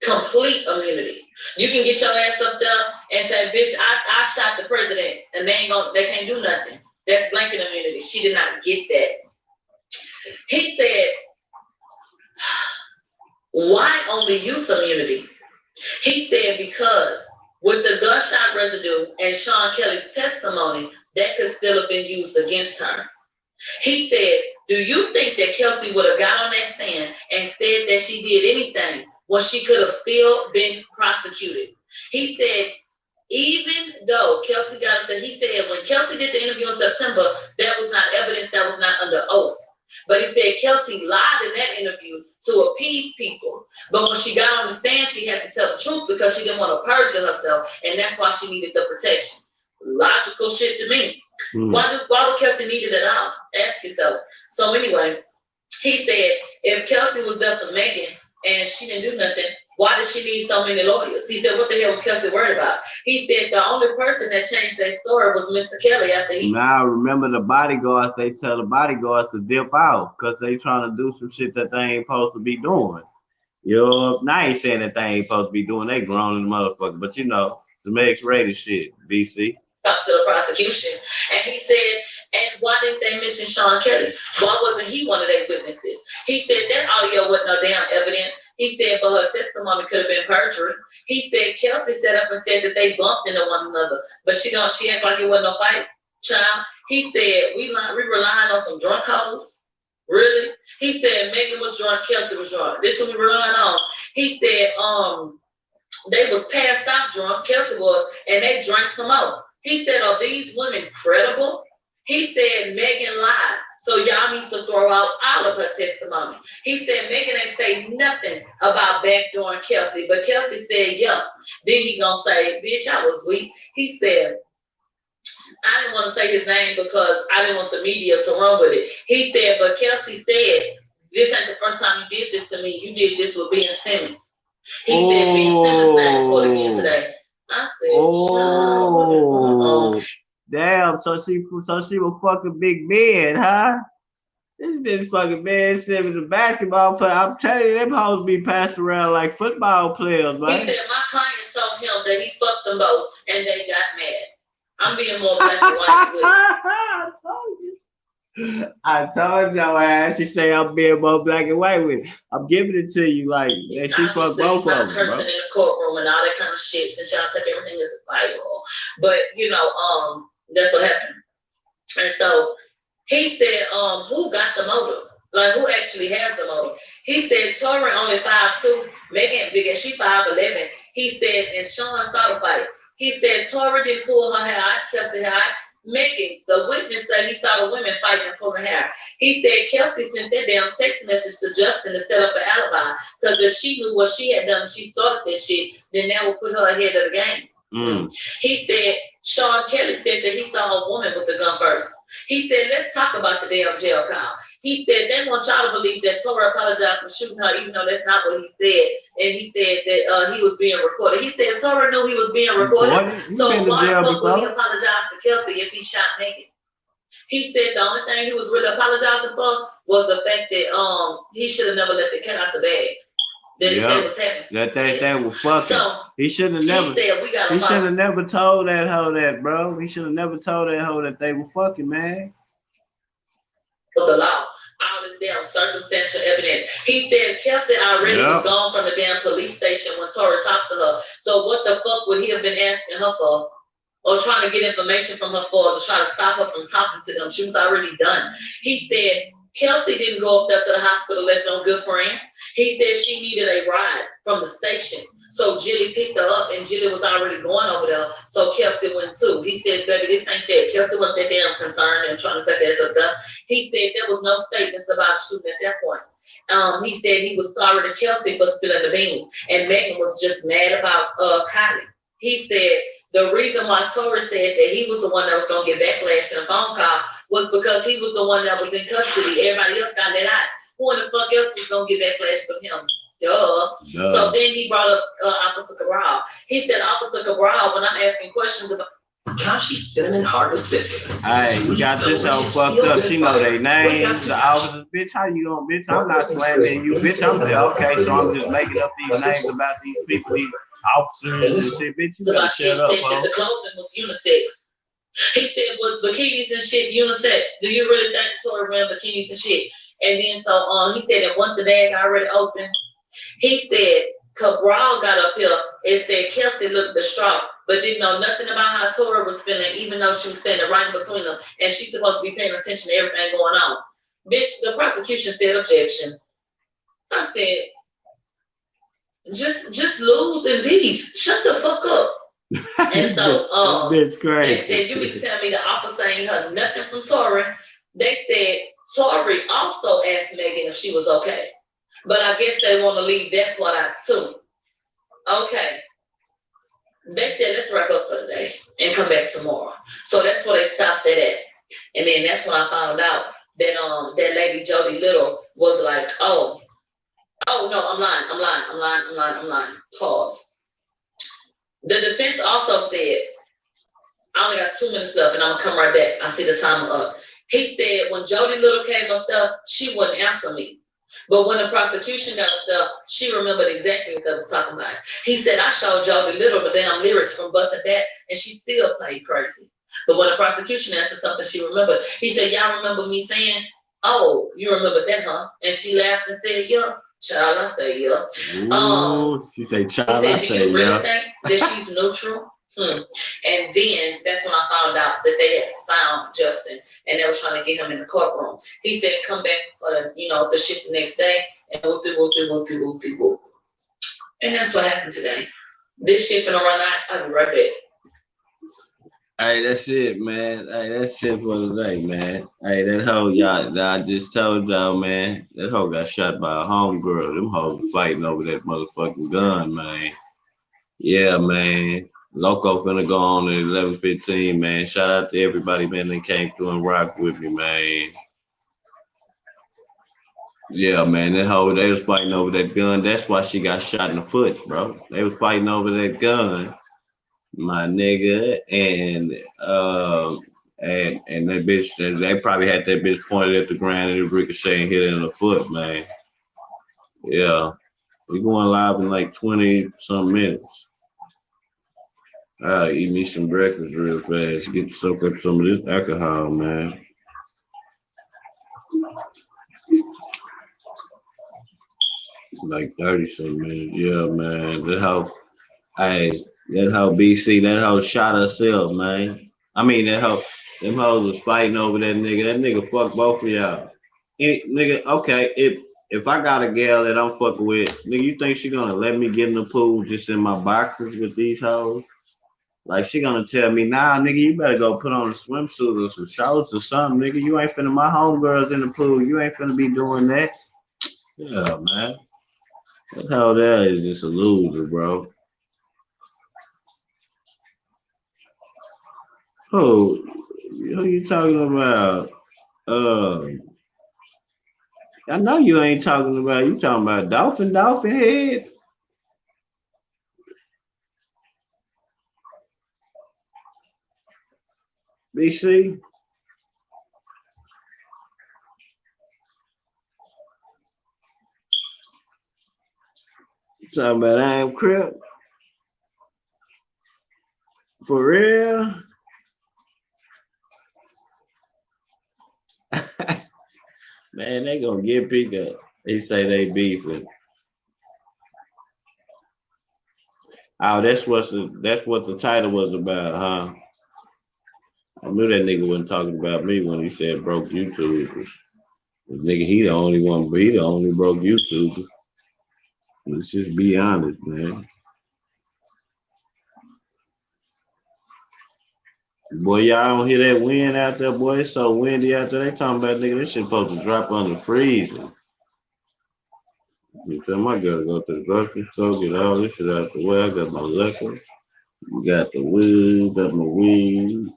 D: complete immunity. You can get your ass up there and say, bitch, I shot the president, and they can't do nothing. That's blanket immunity. She did not get that. He said, why only use immunity? He said because with the gunshot residue and Sean Kelly's testimony, that could still have been used against her. He said, do you think that Kelsey would have got on that stand and said that she did anything when she could have still been prosecuted? He said, even though Kelsey got it, he said when Kelsey did the interview in September, that was not evidence, that was not under oath. But he said Kelsey lied in that interview to appease people. But when she got on the stand, she had to tell the truth because she didn't want to perjure herself, and that's why she needed the protection. Logical shit to me. Why would Kelsey need it at all? Ask yourself. So anyway, he said if Kelsey was there for Megan and she didn't do nothing, why did she need so many lawyers? He said, what the hell was Kelsey worried about? He said the only person that changed their story was Mr. Kelly after he...
B: Now, remember the bodyguards, they tell the bodyguards to dip out because they trying to do some shit that they ain't supposed to be doing. Now, I ain't saying that they ain't supposed to be doing, they grown in the motherfucker, but you know, the X-rated shit, BC.
D: Talk to the prosecution. And he said, and why didn't they mention Sean Kelly? Why wasn't he one of their witnesses? He said that audio wasn't no damn evidence. He said, but her testimony could have been perjury. He said Kelsey set up and said that they bumped into one another, but she act like it wasn't no fight, child. He said we relying on some drunk hoes. Really? He said Megan was drunk, Kelsey was drunk. This is what we relying on. He said they was passed out drunk, Kelsey was, and they drank some more. He said, are these women credible? He said Megan lied. So y'all need to throw out all of her testimony. He said Megan ain't say nothing about backdooring Kelsey, but Kelsey said, yeah. Then he gonna say, bitch, I was weak. He said, I didn't want to say his name because I didn't want the media to run with it. He said, but Kelsey said, this ain't the first time you did this to me. You did this with Ben Simmons. He said Ben Simmons name report again today. I said,
B: damn, so she was fucking Big Ben, huh? This bitch fucking Ben Simmons, a basketball player. I'm telling you, them hoes be passed around like football players, man.
D: He said my client told him that he fucked them both and they got mad. I'm being more black and white with it.
B: I told your ass. She say I'm being more black and white with it. I'm giving it to you like that. She fucked both of them, bro.
D: Cursing in the courtroom and all that kind of shit. Since y'all take everything as a Bible, but that's what happened. And so he said, who got the motive? Like who actually has the motive? He said Tori only 5'2", Megan big as she 5'11". He said, and Sean saw the fight. He said Tori didn't pull her hair out, Kelsey hair out. Megan, the witness said he saw the women fighting and pulling hair. He said Kelsey sent that damn text message to Justin to set up an alibi. Because if she knew what she had done and she started this shit, then that would put her ahead of the game. He said Sean Kelly said that he saw a woman with the gun first. He said, let's talk about the damn jail call. He said they want y'all to believe that Tora apologized for shooting her, even though that's not what he said. And he said that he was being recorded. He said Tora knew he was being recorded. So why the fuck would he apologize to Kelsey if he shot Megan? He said the only thing he was really apologizing for was the fact that he should have never let the cat out the bag. That
B: was fucking. So, he should have never. He should have never told that hoe that, bro. He should have never told that hoe that they were fucking, man.
D: The law, all this damn circumstantial evidence. He said Kelsey already was gone from the damn police station when Tora talked to her. So what the fuck would he have been asking her for? Or trying to get information from her for, to try to stop her from talking to them? She was already done. He said Kelsey didn't go up there to the hospital as no good friend. He said she needed a ride from the station. So Jilly picked her up and Jilly was already going over there. So Kelsey went too. He said, baby, this ain't that. Kelsey wasn't that damn concerned and trying to take her ass up there. He said there was no statements about shooting at that point. He said he was sorry to Kelsey for spilling the beans. And Megan was just mad about Kylie. He said the reason why Tora said that he was the one that was going to get backlash in a phone call was because he was the one that was in custody. Everybody else got let out. Who in the fuck else was going to get backlash with him? Duh. So then he brought up Officer Cabral. He said, Officer Cabral, when I'm asking questions about
A: Kashi Cinnamon Harvest Biscuits.
B: Hey, you got this all fucked up. She know their names, the officers. Bitch, how you gonna, bitch? I'm not slamming you, bitch. I'm there. Okay, so I'm just making up these names about these people, these officers and shit. Bitch, you better shut up,
D: huh? The clothing was unisex. He said, was bikinis and shit unisex? Do you really think Tori ran bikinis and shit? And then so he said that once the bag already opened, he said Cabral got up here and said Kelsey looked distraught, but didn't know nothing about how Tori was feeling, even though she was standing right in between them, and she's supposed to be paying attention to everything going on. Bitch, the prosecution said objection. I said, just lose in peace. Shut the fuck up. And so
B: bitch crazy.
D: They said, you mean to tell me the officer ain't heard nothing from Tori? They said Tori also asked Megan if she was okay. But I guess they want to leave that part out too. Okay. They said, let's wrap up for the day and come back tomorrow. So that's where they stopped that at. And then that's when I found out that that lady Jody Little was like, oh no, I'm lying. Pause. The defense also said, I only got 2 minutes left and I'm gonna come right back. I see the timer up. He said when Jody Little came up there, she wouldn't answer me. But when the prosecution got up there, she remembered exactly what they was talking about. He said, I showed Jody Little the damn lyrics from Bustin' Back and she still played crazy. But when the prosecution answered something, she remembered. He said, y'all remember me saying, oh, you remember that, huh? And she laughed and said, yeah. Child, I say, yeah.
B: She said, child, I say, yeah. Do you really
D: think that she's neutral? And then that's when I found out that they had found Justin and they were trying to get him in the courtroom. He said, come back for the shit the next day and whoop. And that's what happened today. This shit finna run out. I'll be right back.
B: Hey, that's it, man. Hey, that's it for today, man. Hey, that hoe, y'all, I just told y'all, man, that hoe got shot by a homegirl. Them hoes were fighting over that motherfucking gun, man. Yeah, man. Loco finna go on at 11:15, man. Shout out to everybody, man, that came through and rock with me, man. Yeah, man, that hoe, they was fighting over that gun. That's why she got shot in the foot, bro. They was fighting over that gun, my nigga, and that bitch, they probably had that bitch pointed at the ground and it ricocheted and hit her in the foot, man. Yeah, we going live in like 20-some minutes. I'll eat me some breakfast real fast. Get to soak up some of this alcohol, man. Like 30-some minutes. Yeah, man. That hoe BC, that hoe shot herself, man. I mean, them hoes was fighting over that nigga. That nigga fucked both of y'all. Nigga, okay, if I got a girl that I'm fucking with, nigga, you think she gonna let me get in the pool just in my boxers with these hoes? Like she gonna tell me, nah, nigga, you better go put on a swimsuit or some shorts or something, nigga. You ain't finna. My homegirls in the pool. You ain't finna be doing that. Yeah, man. That hell that is just a loser, bro. Who you talking about? Uh, I know you ain't talking about. You talking about dolphin head? BC. Talking about I am Crip. For real? Man, they gonna get picked up. They say they beefing. Oh, that's what the title was about, huh? I knew that nigga wasn't talking about me when he said broke YouTubers. This nigga, he the only one, but he the only broke YouTuber. Let's just be honest, man. Boy, y'all don't hear that wind out there, boy. It's so windy out there. They talking about nigga, this shit supposed to drop on the freezer. You feel my girl go to the grocery store, get all this shit out the way. I got my liquor. We got the weed, got my weed.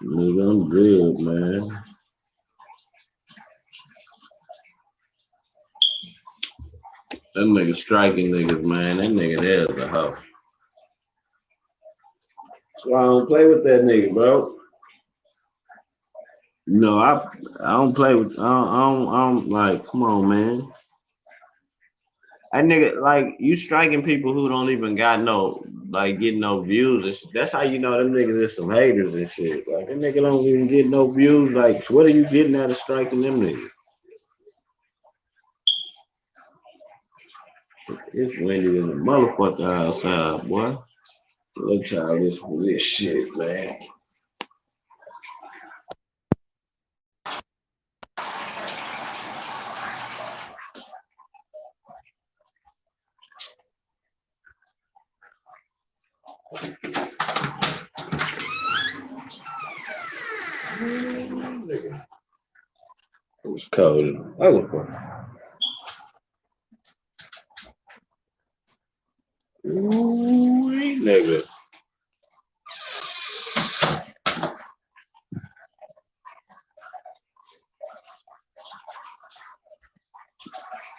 B: Nigga, I'm good, man. That nigga striking niggas, man. That nigga there's a hoe. So I don't play with that nigga, bro. No, I don't play with I don't like come on, man. That nigga like you striking people who don't even got no like getting no views. That's how you know them niggas is some haters and shit. Like that nigga don't even get no views. Like what are you getting out of striking them niggas? It's windy in the motherfucker outside, boy. Look y'all this for this shit, man. It was cold in the motherfucker. Ooh, nigga.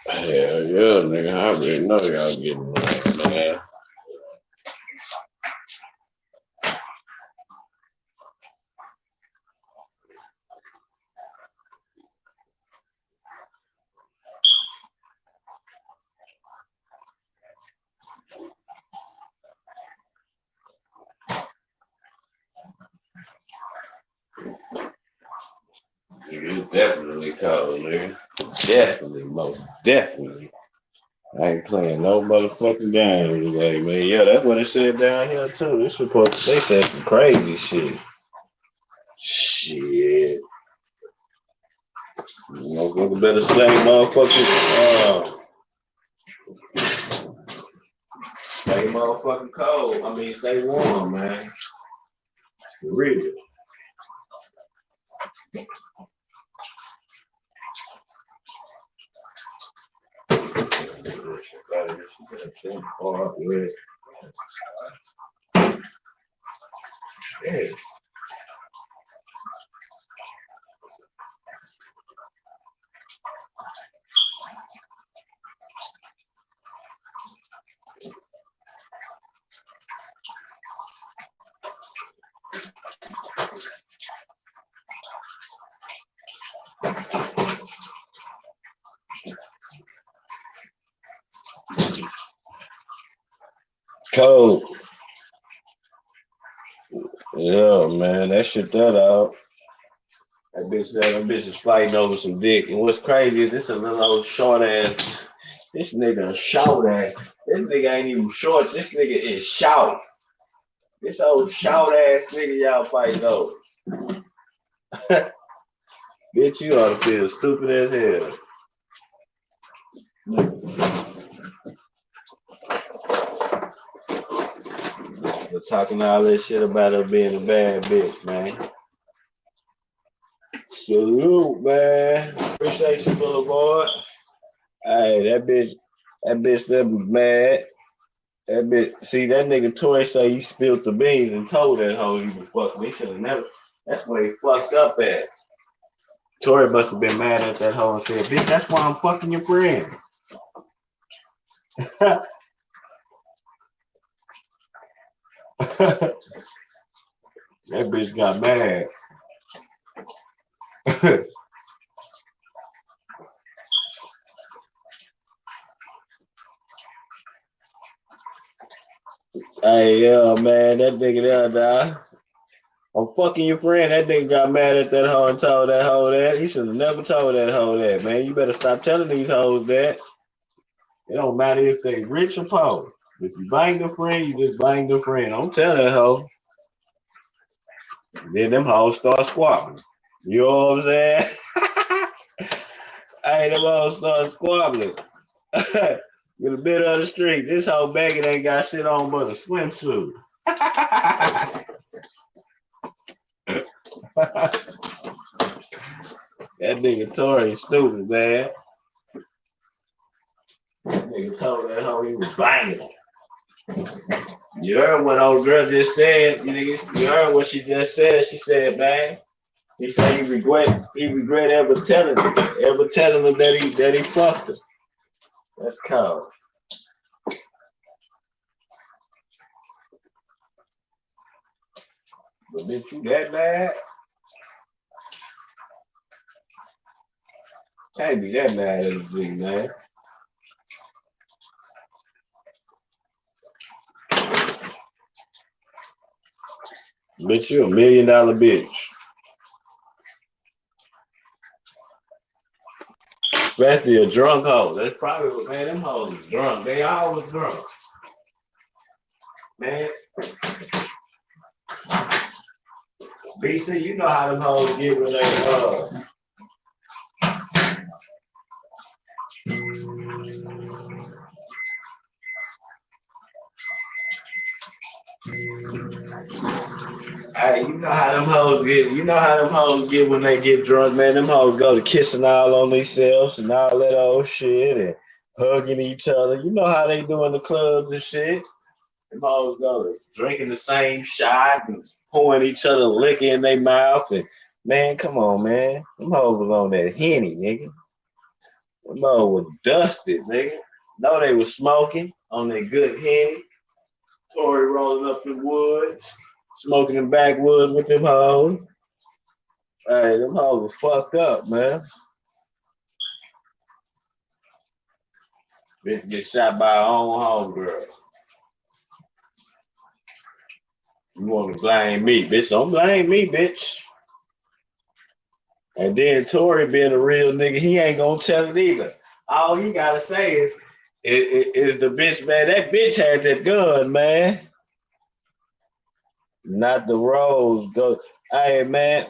B: Hell yeah, nigga. I already know y'all getting mad, man. It's definitely cold, nigga. Definitely, most definitely. I ain't playing no motherfucking games today, man. Yeah, that's what it said down here too. This supposed to they said some crazy shit. Shit. Motherfucker better stay stay motherfucking cold. I mean stay warm, man. For real. Yeah. Cold. Yeah, man, that shit that out. That bitch is fighting over some dick. And what's crazy is this a little old short ass. This nigga short ass. This nigga ain't even short. This nigga is short. This old short ass nigga y'all fighting over. Bitch, you ought to feel stupid as hell. For talking all that shit about her being a bad bitch, man. Salute, man. Appreciate you, Boulevard. Hey, that bitch that was mad. That bitch, see that nigga Tory say he spilled the beans and told that hoe he was fucking. He should have never. That's where he fucked up at. Tory must have been mad at that hoe and said, "Bitch, that's why I'm fucking your friend." That bitch got mad. Hey, yeah, man, that nigga there, dog. I'm fucking your friend. That nigga got mad at that hoe and told that hoe that. He should have never told that hoe that, man. You better stop telling these hoes that. It don't matter if they rich or poor. If you bang the friend, you just bang the friend. Don't tell that hoe. Then them hoes start squabbling. You know what I'm saying? Hey, them hoes start squabbling. With a bit of the street. This whole baggage ain't got shit on but a swimsuit. That nigga Tory stupid, man. That nigga told that hoe he was banging. You heard what old girl just said? You heard what she just said? She said, man, he said he regret ever telling him that he fucked her. That's cold. But bitch, you that bad? Can't be that mad at a big man. Bitch, you $1 million bitch. Especially a drunk hoe. That's probably what, man, them hoes is drunk. They always drunk. Man. BC, you know how them hoes get when they Hey, you know how them hoes get. You know how them hoes get when they get drunk, man. Them hoes go to kissing all on themselves and all that old shit and hugging each other. You know how they do in the clubs and shit. Them hoes go to drinking the same shot and pouring each other liquor in their mouth. And man, come on, man. Them hoes was on that Henny, nigga. Them hoes was dusted, nigga. No, they was smoking on their good Henny. Tory rolling up the woods. Smoking in backwoods with them hoes. Hey, them hoes was fucked up, man. Bitch get shot by her own homegirl. You want to blame me, bitch? Don't blame me, bitch. And then Tory being a real nigga, he ain't gonna tell it either. All he gotta say is the bitch, man. That bitch had that gun, man. Not the rose. Go, hey, man.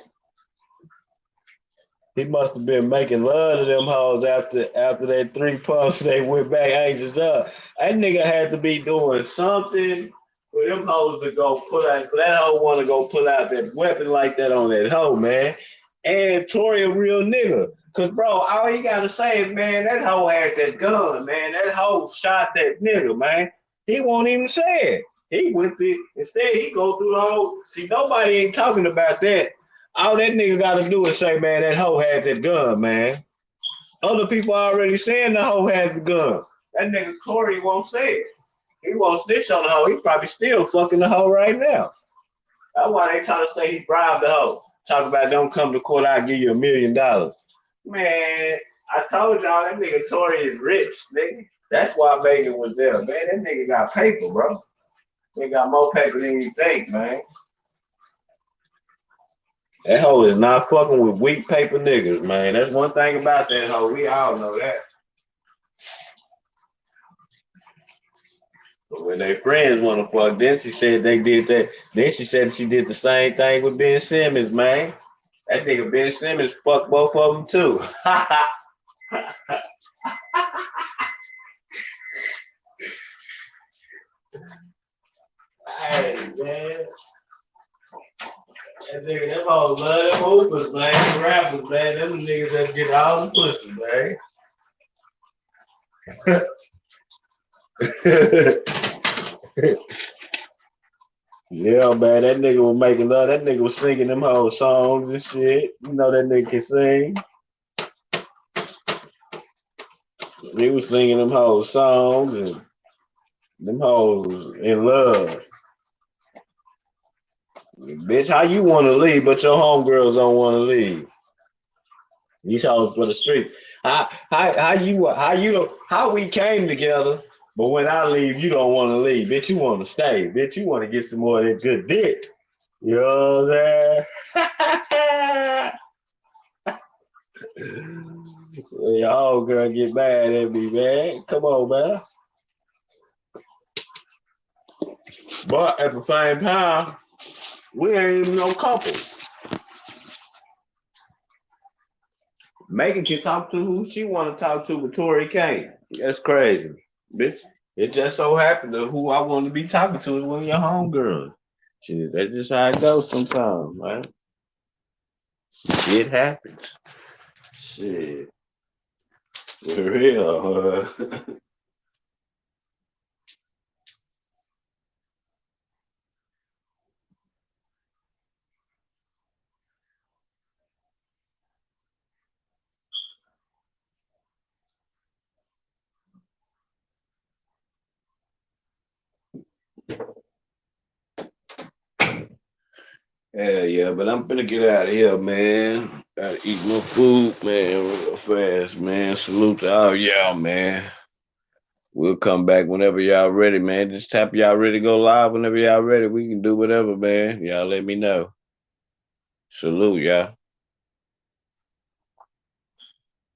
B: He must have been making love to them hoes after that 3 pumps. They went back angels up. That nigga had to be doing something for them hoes to go pull out. For that hoe want to go pull out that weapon like that on that hoe, man. And Tory a real nigga. Cause bro, all he gotta say is, man, that hoe had that gun, man. That hoe shot that nigga, man. He won't even say it. He went through, instead he go through the whole. See, nobody ain't talking about that. All that nigga gotta do is say, man, that hoe had that gun, man. Other people already saying the hoe had the gun. That nigga Tory won't say it. He won't snitch on the hoe. He probably still fucking the hoe right now. That's why they trying to say he bribed the hoe. Talk about don't come to court, I'll give you $1 million. Man, I told y'all that nigga Tory is rich, nigga. That's why Megan was there, man. That nigga got paper, bro. He got more paper than you think, man. That hoe is not fucking with weak paper niggas, man. That's one thing about that hoe. We all know that. But when they friends want to fuck, then she said they did that. Then she said she did the same thing with Ben Simmons, man. That nigga Ben Simmons fucked both of them too. Hey, them hoes love them hoopers, man. Them rappers, man. Them niggas that get all the pussy, man. Yeah, man, that nigga was making love. That nigga was singing them whole songs and shit. You know that nigga can sing. He was singing them whole songs and them hoes in love. Bitch, how you want to leave, but your homegirls don't want to leave? These hoes for the street. How we came together, but when I leave, you don't want to leave. Bitch, you want to stay. Bitch, you want to get some more of that good dick. You know what I'm saying? Y'all girl get mad at me, man. Come on, man. But at the same time, we ain't even no couple. Megan can talk to who she want to talk to, but Tori can't. That's crazy, bitch. It just so happened that who I want to be talking to is one of your homegirls. Shit, that's just how it goes sometimes, man. Shit happens. Shit. For real. Hell yeah, but I'm finna get out of here, man. Gotta eat my food, man, real fast, man. Salute to all y'all, man. We'll come back whenever y'all ready, man. Just tap y'all ready to go live whenever y'all ready. We can do whatever, man. Y'all let me know. Salute, y'all.